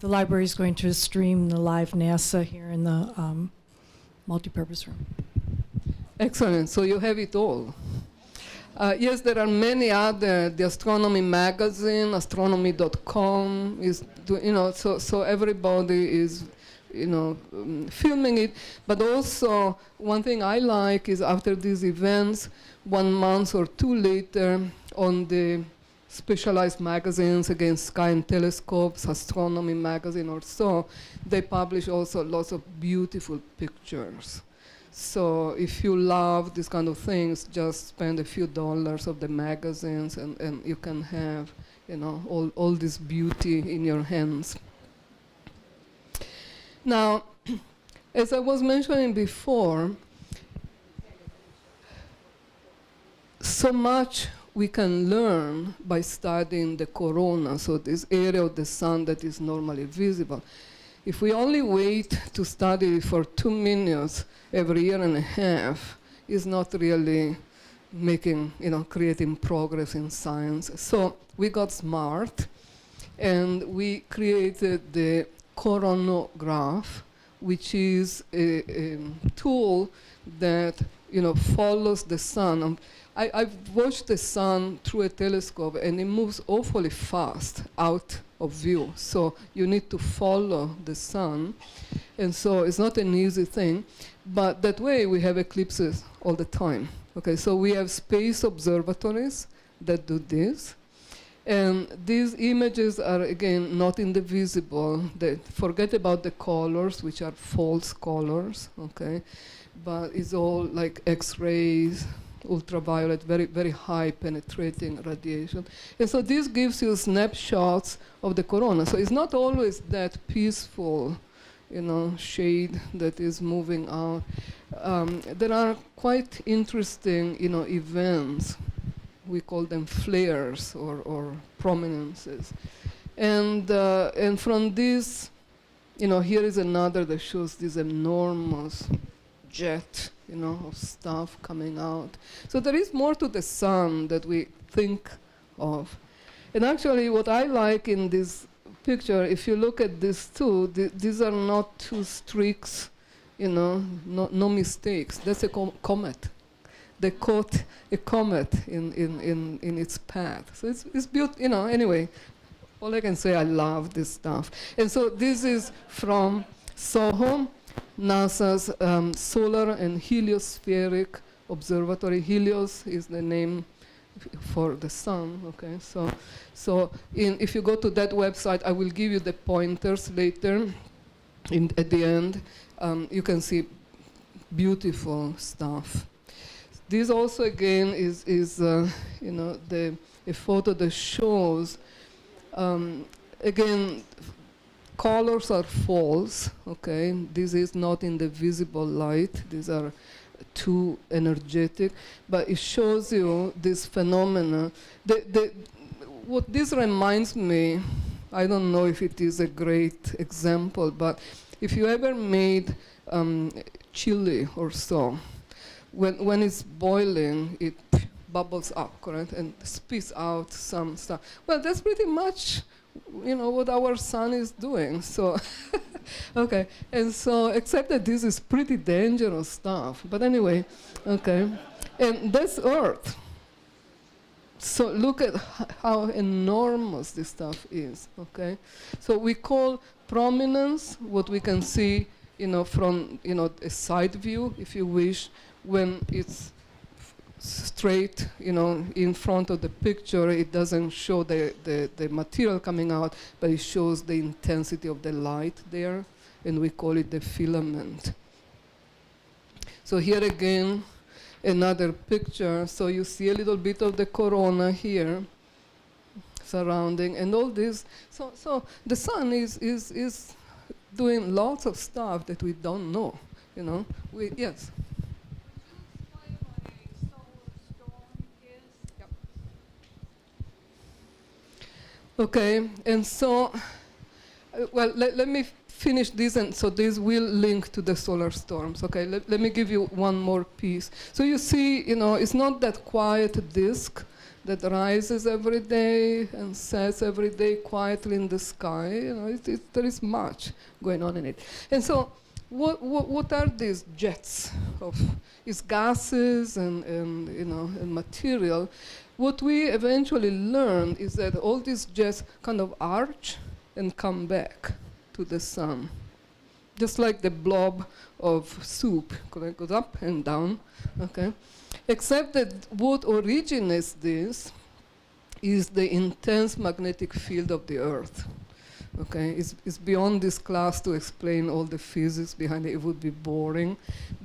The library is going to stream the live NASA here in the multipurpose room. Excellent. So you have it all. Yes, there are many other. The Astronomy magazine, astronomy.com is, so everybody is, filming it. But also, one thing I like is after these events, 1 month or 2 later, on the specialized magazines, again, Sky and Telescopes, Astronomy magazine or so, they publish also lots of beautiful pictures. So if you love these kind of things, just spend a few dollars of the magazines and you can have, all this beauty in your hands. Now, as I was mentioning before, so much we can learn by studying the corona, so this area of the sun that is normally visible. If we only wait to study for 2 minutes every year and a half, it's not really making, creating progress in science. So we got smart, and we created the coronagraph, which is a tool that follows the sun. I've watched the sun through a telescope, and it moves awfully fast out of view. So you need to follow the sun, and so it's not an easy thing. But that way we have eclipses all the time. Okay, so we have space observatories that do this. And these images are, again, not in the visible. They forget about the colors, which are false colors, okay? But it's all like X-rays, ultraviolet, very, very high penetrating radiation. And so this gives you snapshots of the corona. So it's not always that peaceful, shade that is moving out. There are quite interesting, events. We call them flares or prominences. And from this, here is another that shows this enormous jet, of stuff coming out. So there is more to the sun that we think of. And actually what I like in this picture, if you look at these two, these are not two streaks, no mistakes. That's a comet. They caught a comet in its path. So it's beautiful, anyway. All I can say, I love this stuff. And so this is from SOHO, NASA's Solar and Heliospheric Observatory. Helios is the name for the sun, okay? So if you go to that website, I will give you the pointers later at the end. You can see beautiful stuff. This also, again, is a photo that shows, again, colors are false, okay? This is not in the visible light. These are too energetic, but it shows you this phenomena. What this reminds me, I don't know if it is a great example, but if you ever made chili or so, when it's boiling, it bubbles up, correct, and spits out some stuff. Well, that's pretty much, what our sun is doing. So, okay, and so except that this is pretty dangerous stuff. But anyway, okay, and that's Earth. So look at how enormous this stuff is. Okay, so we call prominence what we can see, from a side view, if you wish, when it's straight, in front of the picture, it doesn't show the material coming out, but it shows the intensity of the light there, and we call it the filament. So here again, another picture. So you see a little bit of the corona here surrounding, and all this. So the sun is doing lots of stuff that we don't know, yes. Okay, and so, well, let me finish this, and so this will link to the solar storms. Okay, let me give you one more piece. So you see, it's not that quiet disk that rises every day and sets every day quietly in the sky. There is much going on in it. And so, what are these jets of? It's gases and material. What we eventually learned is that all these jets kind of arch and come back to the sun. Just like the blob of soup, correct? Goes up and down, okay? Except that what originates this is the intense magnetic field of the Earth. Okay, it's beyond this class to explain all the physics behind it. It would be boring,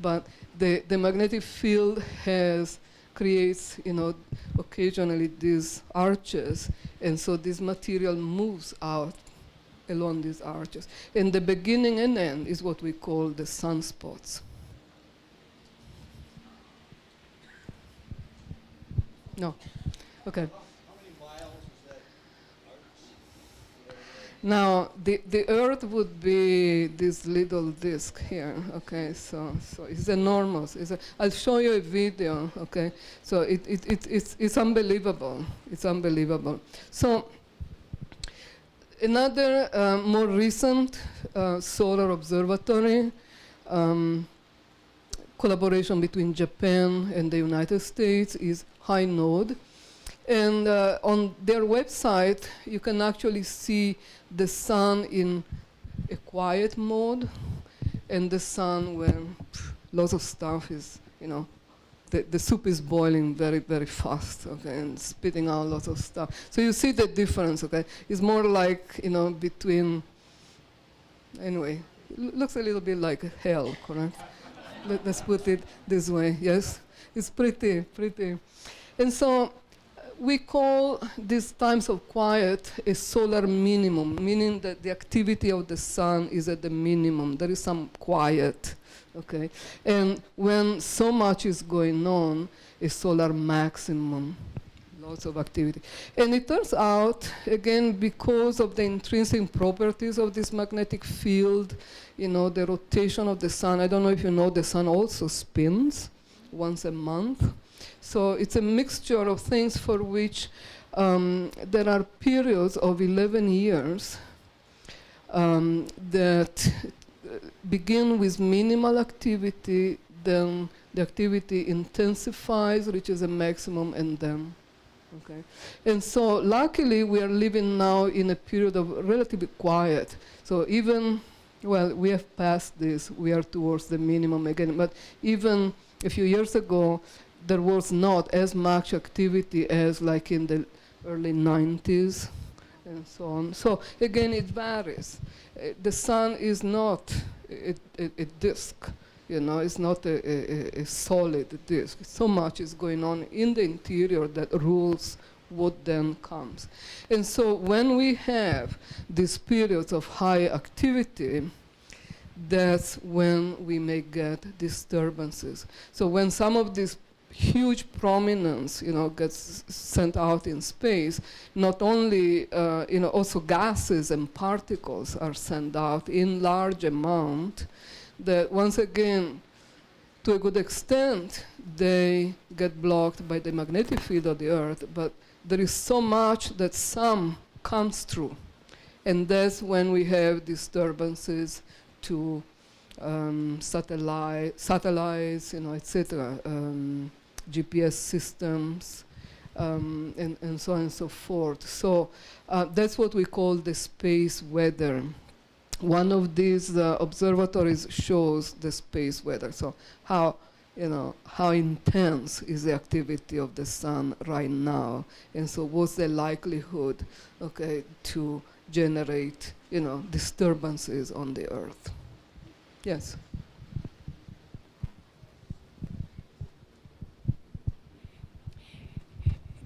but the magnetic field creates, occasionally these arches, and so this material moves out along these arches. And the beginning and end is what we call the sunspots. No, okay. Now, the Earth would be this little disk here, okay? So it's enormous. I'll show you a video, okay? So it's unbelievable. It's unbelievable. So another more recent solar observatory collaboration between Japan and the United States is HINODE. And on their website, you can actually see the sun in a quiet mode and the sun when lots of stuff is, the soup is boiling very, very fast, okay, and spitting out lots of stuff. So you see the difference, okay? It's more like, between, anyway, it looks a little bit like hell, correct? Let's put it this way, yes? It's pretty. And so, we call these times of quiet a solar minimum, meaning that the activity of the sun is at the minimum. There is some quiet, okay? And when so much is going on, a solar maximum, lots of activity. And it turns out, again, because of the intrinsic properties of this magnetic field, the rotation of the sun, I don't know if you know, the sun also spins once a month. So it's a mixture of things for which there are periods of 11 years that begin with minimal activity, then the activity intensifies, reaches a maximum, and then, okay? And so luckily we are living now in a period of relatively quiet. So even, well, we have passed this, we are towards the minimum again, but even a few years ago, there was not as much activity as like in the early 90s and so on. So again, it varies. The sun is not a disk, it's not a solid disk. So much is going on in the interior that rules what then comes. And so when we have these periods of high activity, that's when we may get disturbances. So when some of these huge prominence, gets sent out in space, not only, also gases and particles are sent out in large amount, that once again, to a good extent, they get blocked by the magnetic field of the Earth, but there is so much that some comes through. And that's when we have disturbances to satellites, etc., GPS systems, and so on and so forth. So that's what we call the space weather. One of these observatories shows the space weather. So how intense is the activity of the sun right now, and so what's the likelihood, okay, to generate, disturbances on the Earth? Yes.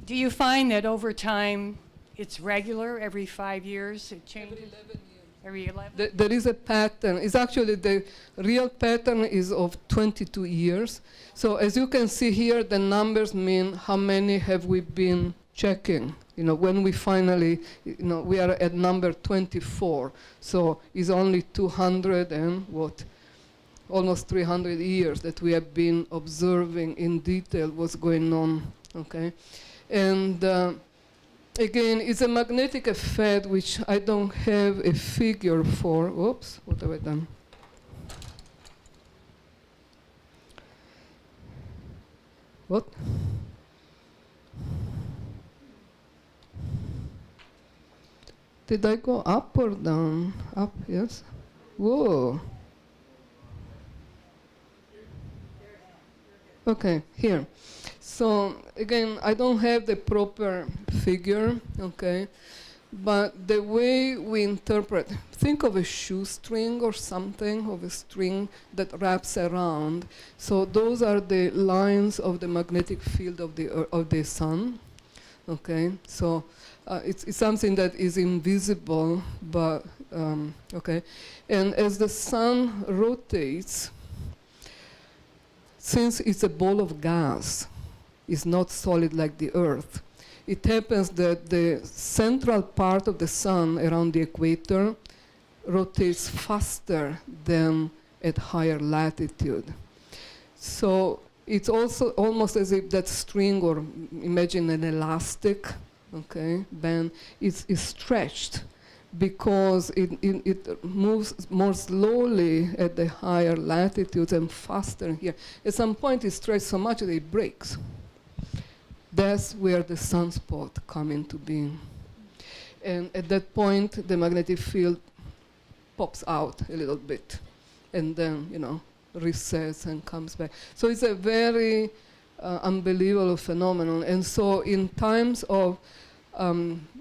Do you find that over time it's regular, every 5 years it changes? Every 11 years. Every 11? There is a pattern. It's actually the real pattern is of 22 years. So as you can see here, the numbers mean how many have we been checking. When we finally, we are at number 24. So it's only 200 and what? Almost 300 years that we have been observing in detail what's going on, okay? And again, it's a magnetic effect which I don't have a figure for. Oops, what have I done? What? Did I go up or down? Up, yes? Whoa. Okay, here. So again, I don't have the proper figure, okay? But the way we interpret, think of a shoestring or something, of a string that wraps around. So those are the lines of the magnetic field of the sun, okay? So it's something that is invisible, but, okay? And as the sun rotates, since it's a ball of gas, it's not solid like the Earth, it happens that the central part of the sun around the equator rotates faster than at higher latitude. So it's also almost as if that string, or imagine an elastic, okay, band, is stretched because it moves more slowly at the higher latitudes and faster here. At some point it stretches so much that it breaks. That's where the sunspot come into being. And at that point, the magnetic field pops out a little bit and then, resets and comes back. So it's a very unbelievable phenomenon. And so in times of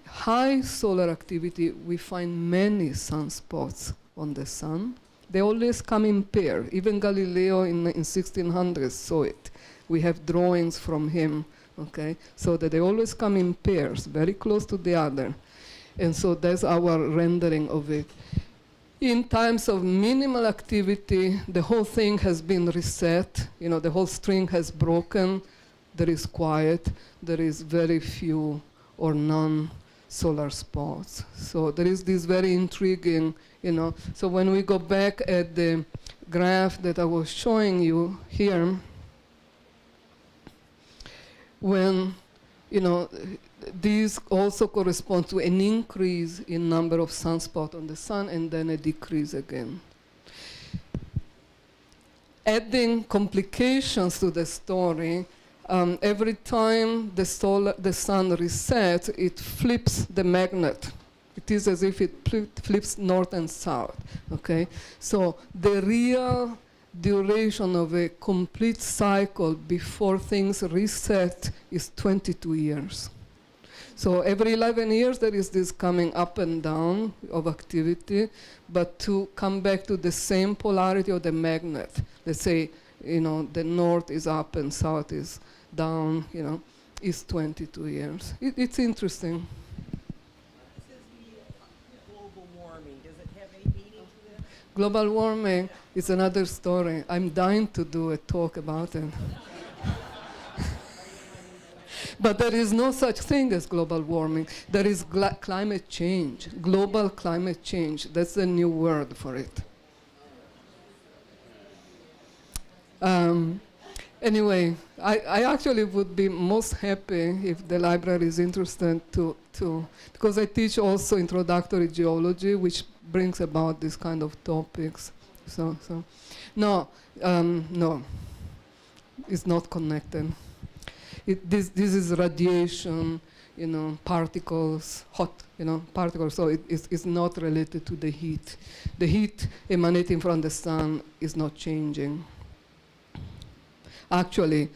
high solar activity, we find many sunspots on the sun. They always come in pair. Even Galileo in 1600s saw it. We have drawings from him. Okay, so that they always come in pairs, very close to the other. And so that's our rendering of it. In times of minimal activity, the whole thing has been reset. The whole string has broken. There is quiet. There is very few or none solar spots. So there is this very intriguing, So when we go back at the graph that I was showing you here, when, these also correspond to an increase in number of sunspots on the sun and then a decrease again. Adding complications to the story, every time the sun resets, it flips the magnet. It is as if it flips north and south, okay? So the real duration of a complete cycle before things reset is 22 years. So every 11 years there is this coming up and down of activity, but to come back to the same polarity of the magnet, let's say, the north is up and south is down, is 22 years. It's interesting. Global warming, does it have any meaning to this? Global warming is another story. I'm dying to do a talk about it. But there is no such thing as global warming. There is climate change, global climate change. That's the new word for it. Anyway, I actually would be most happy if the library is interested to because I teach also introductory geology, which brings about this kind of topics. So no, it's not connected. This is radiation, particles, hot, particles. So it's not related to the heat. The heat emanating from the sun is not changing. Actually,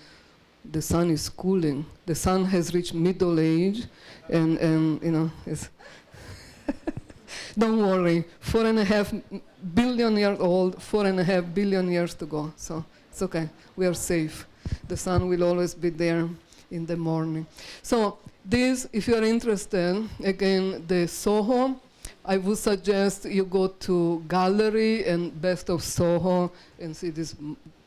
the sun is cooling. The sun has reached middle age, and it's don't worry, 4.5 billion years old, 4.5 billion years to go. So it's okay, we are safe. The sun will always be there in the morning. So this, if you are interested, again, the SOHO, I would suggest you go to gallery and Best of SOHO and see these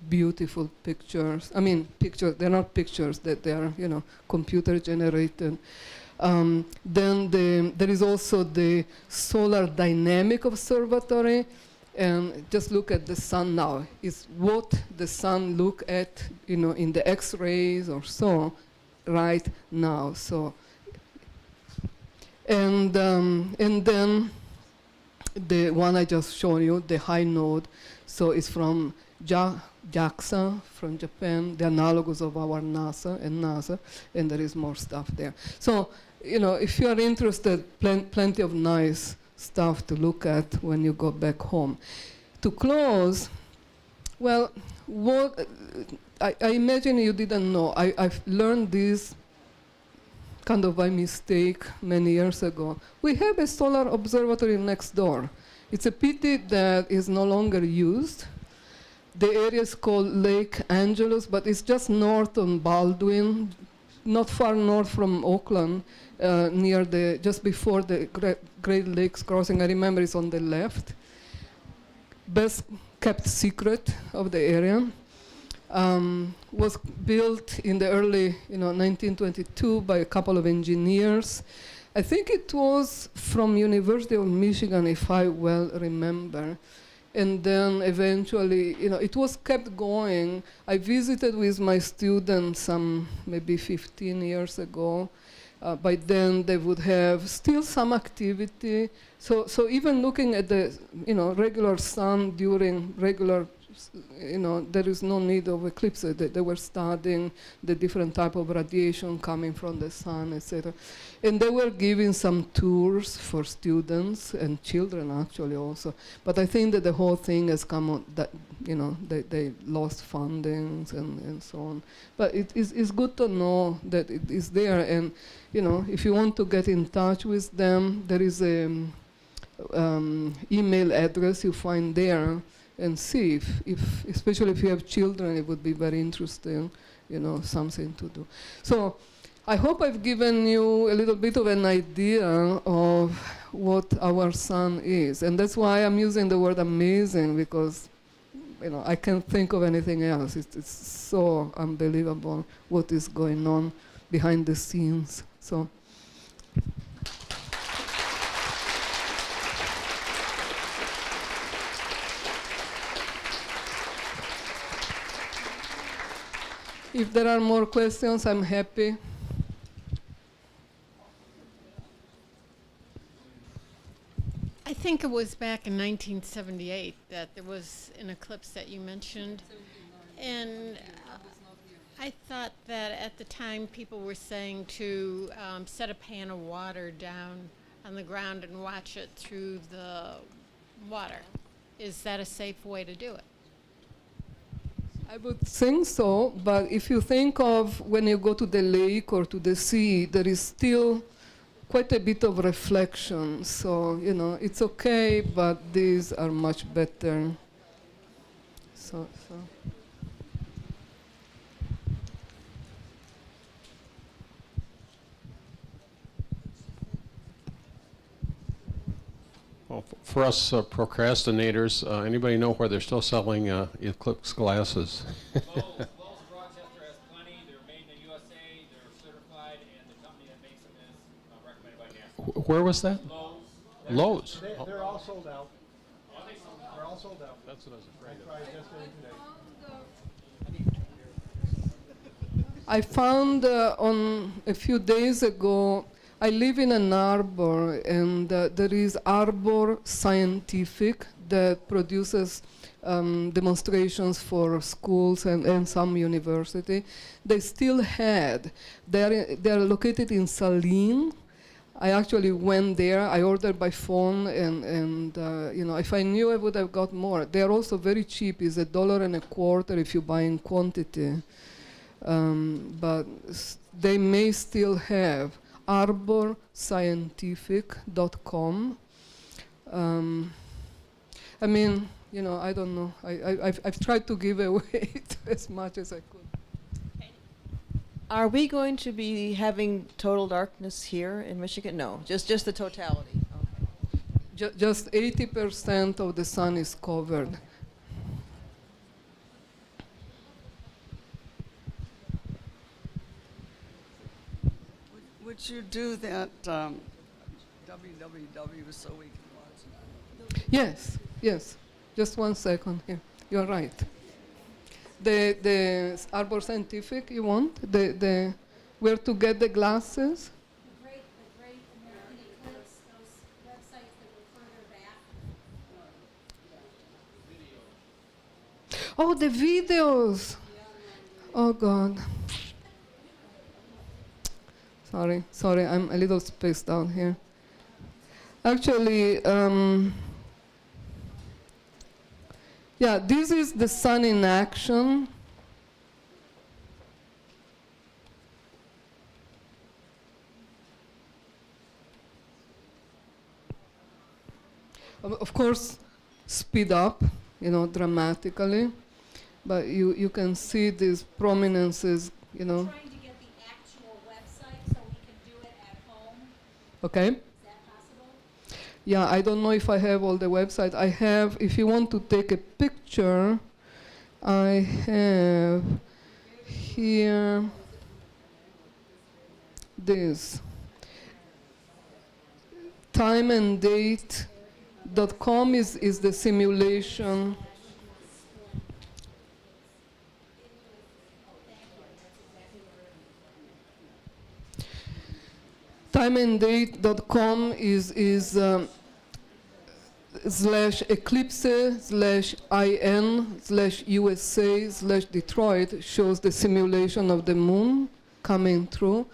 beautiful pictures. I mean, pictures, they're not pictures, that they are, computer generated. Then there is also the Solar Dynamic Observatory, and just look at the sun now. It's what the sun look at, in the X-rays or so, right now. So, and then the one I just showed you, the HINODE. So it's from JAXA from Japan, the analogous of our NASA, and there is more stuff there. So, if you are interested, plenty of nice stuff to look at when you go back home. To close, well, I imagine you didn't know. I've learned this kind of by mistake many years ago. We have a solar observatory next door. It's a pity that is no longer used. The area is called Lake Angeles, but it's just north on Baldwin, not far north from Oakland, just before the Great Lakes crossing. I remember it's on the left. Best kept secret of the area. Was built in the early 1922 by a couple of engineers. I think it was from University of Michigan, if I well remember. And then eventually, it was kept going. I visited with my students some maybe 15 years ago. By then, they would have still some activity. So even looking at the regular sun during regular, there is no need of eclipses. They were studying the different type of radiation coming from the sun, etc. And they were giving some tours for students and children actually also. But I think that the whole thing has come on that, they lost fundings and so on. But it's good to know that it is there. And, if you want to get in touch with them, there is a email address you find there, and see if especially if you have children, it would be very interesting, something to do. So I hope I've given you a little bit of an idea of what our sun is. And that's why I'm using the word amazing, because I can't think of anything else. It's so unbelievable what is going on behind the scenes. So. If there are more questions, I'm happy. I think it was back in 1978 that there was an eclipse that you mentioned. And I thought that at the time people were saying to set a pan of water down on the ground and watch it through the water. Is that a safe way to do it? I would think so, but if you think of when you go to the lake or to the sea, there is still quite a bit of reflection. So, it's okay, but these are much better. So. Well, for us procrastinators, anybody know where they're still selling Eclipse glasses? Lowe's of Rochester has plenty. They're made in the USA. They're certified, and the company that makes them is recommended by NASA. Where was that? Lowe's. Lowe's. They're all sold out. Are they sold out? They're all sold out. That's what I was afraid of. Tried yesterday and today. I found on a few days ago, I live in Ann Arbor, and there is Arbor Scientific that produces demonstrations for schools and some university. They still had. They are located in Saline. I actually went there. I ordered by phone, and if I knew, I would have got more. They are also very cheap. It's $1.25 if you buy in quantity. But they may still have arborscientific.com. I mean, I don't know. I've tried to give away as much as I could. Are we going to be having total darkness here in Michigan? No, just the totality. Okay. Just 80% of the sun is covered. Would you do that www so we can watch it? Yes. Just 1 second here. You're right. The Arbor Scientific, you want? The where to get the glasses? The great American Eclipse, those websites that were further back. Oh, the videos. Oh, God. Sorry, I'm a little spaced out here. Actually, yeah, this is the sun in action. of course, speed up, dramatically. But you can see these prominences, Trying to get the actual website so we can do it at home. Okay? Is that possible? Yeah, I don't know if I have all the website. I have, if you want to take a picture, I have here this. Timeanddate.com is the simulation. Timeanddate.com is /Eclipse/IN/USA/Detroit shows the simulation of the moon coming through.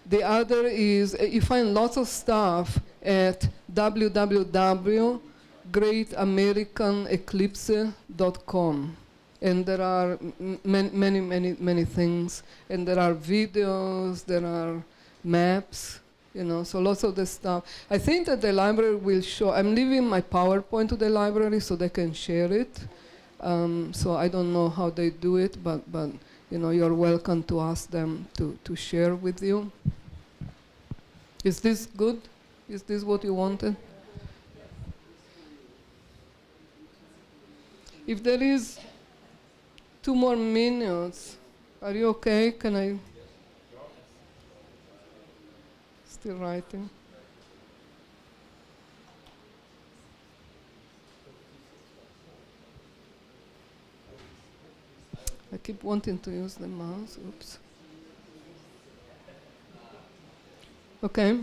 The other is, you find lots of stuff at www.greatamericaneclipse.com. And there are many things. And there are videos, there are maps, so lots of the stuff. I think that the library will show, I'm leaving my PowerPoint to the library so they can share it. So I don't know how they do it, but you're welcome to ask them to share with you. Is this good? Is this what you wanted? If there is 2 more minutes, are you okay? Can I? Still writing. I keep wanting to use the mouse. Oops. Okay.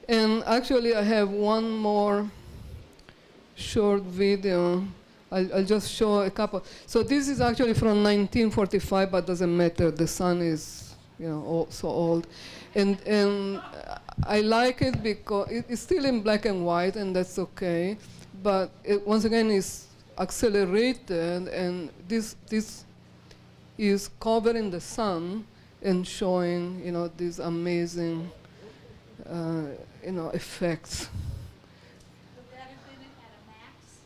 And actually, I have one more short video. I'll just show a couple. So this is actually from 1945, but doesn't matter. The sun is, so old. And I like it because it's still in black and white, and that's okay. But once again, it's accelerated, and this is covering the sun and showing, these amazing, effects. Would that have been at a max?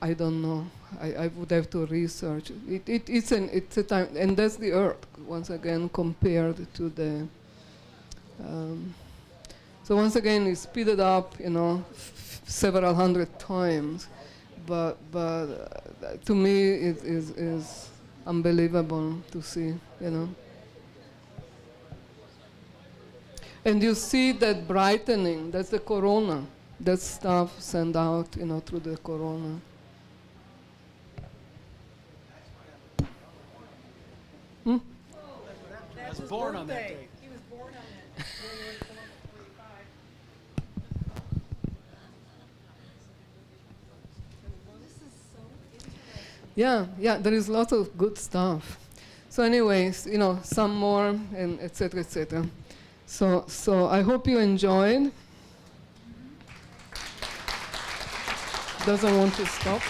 I don't know. I would have to research. It's a time, and that's the Earth once again compared to the. So once again, it's speeded up, several hundred times, but to me it is unbelievable to see, And you see that brightening. That's the corona. That stuff sent out, through the corona. That's born on that day. He was born on that. January 4th, 45. This is so interesting. Yeah, there is lots of good stuff. So anyways, some more, and et cetera, et cetera. So I hope you enjoyed. Doesn't want to stop.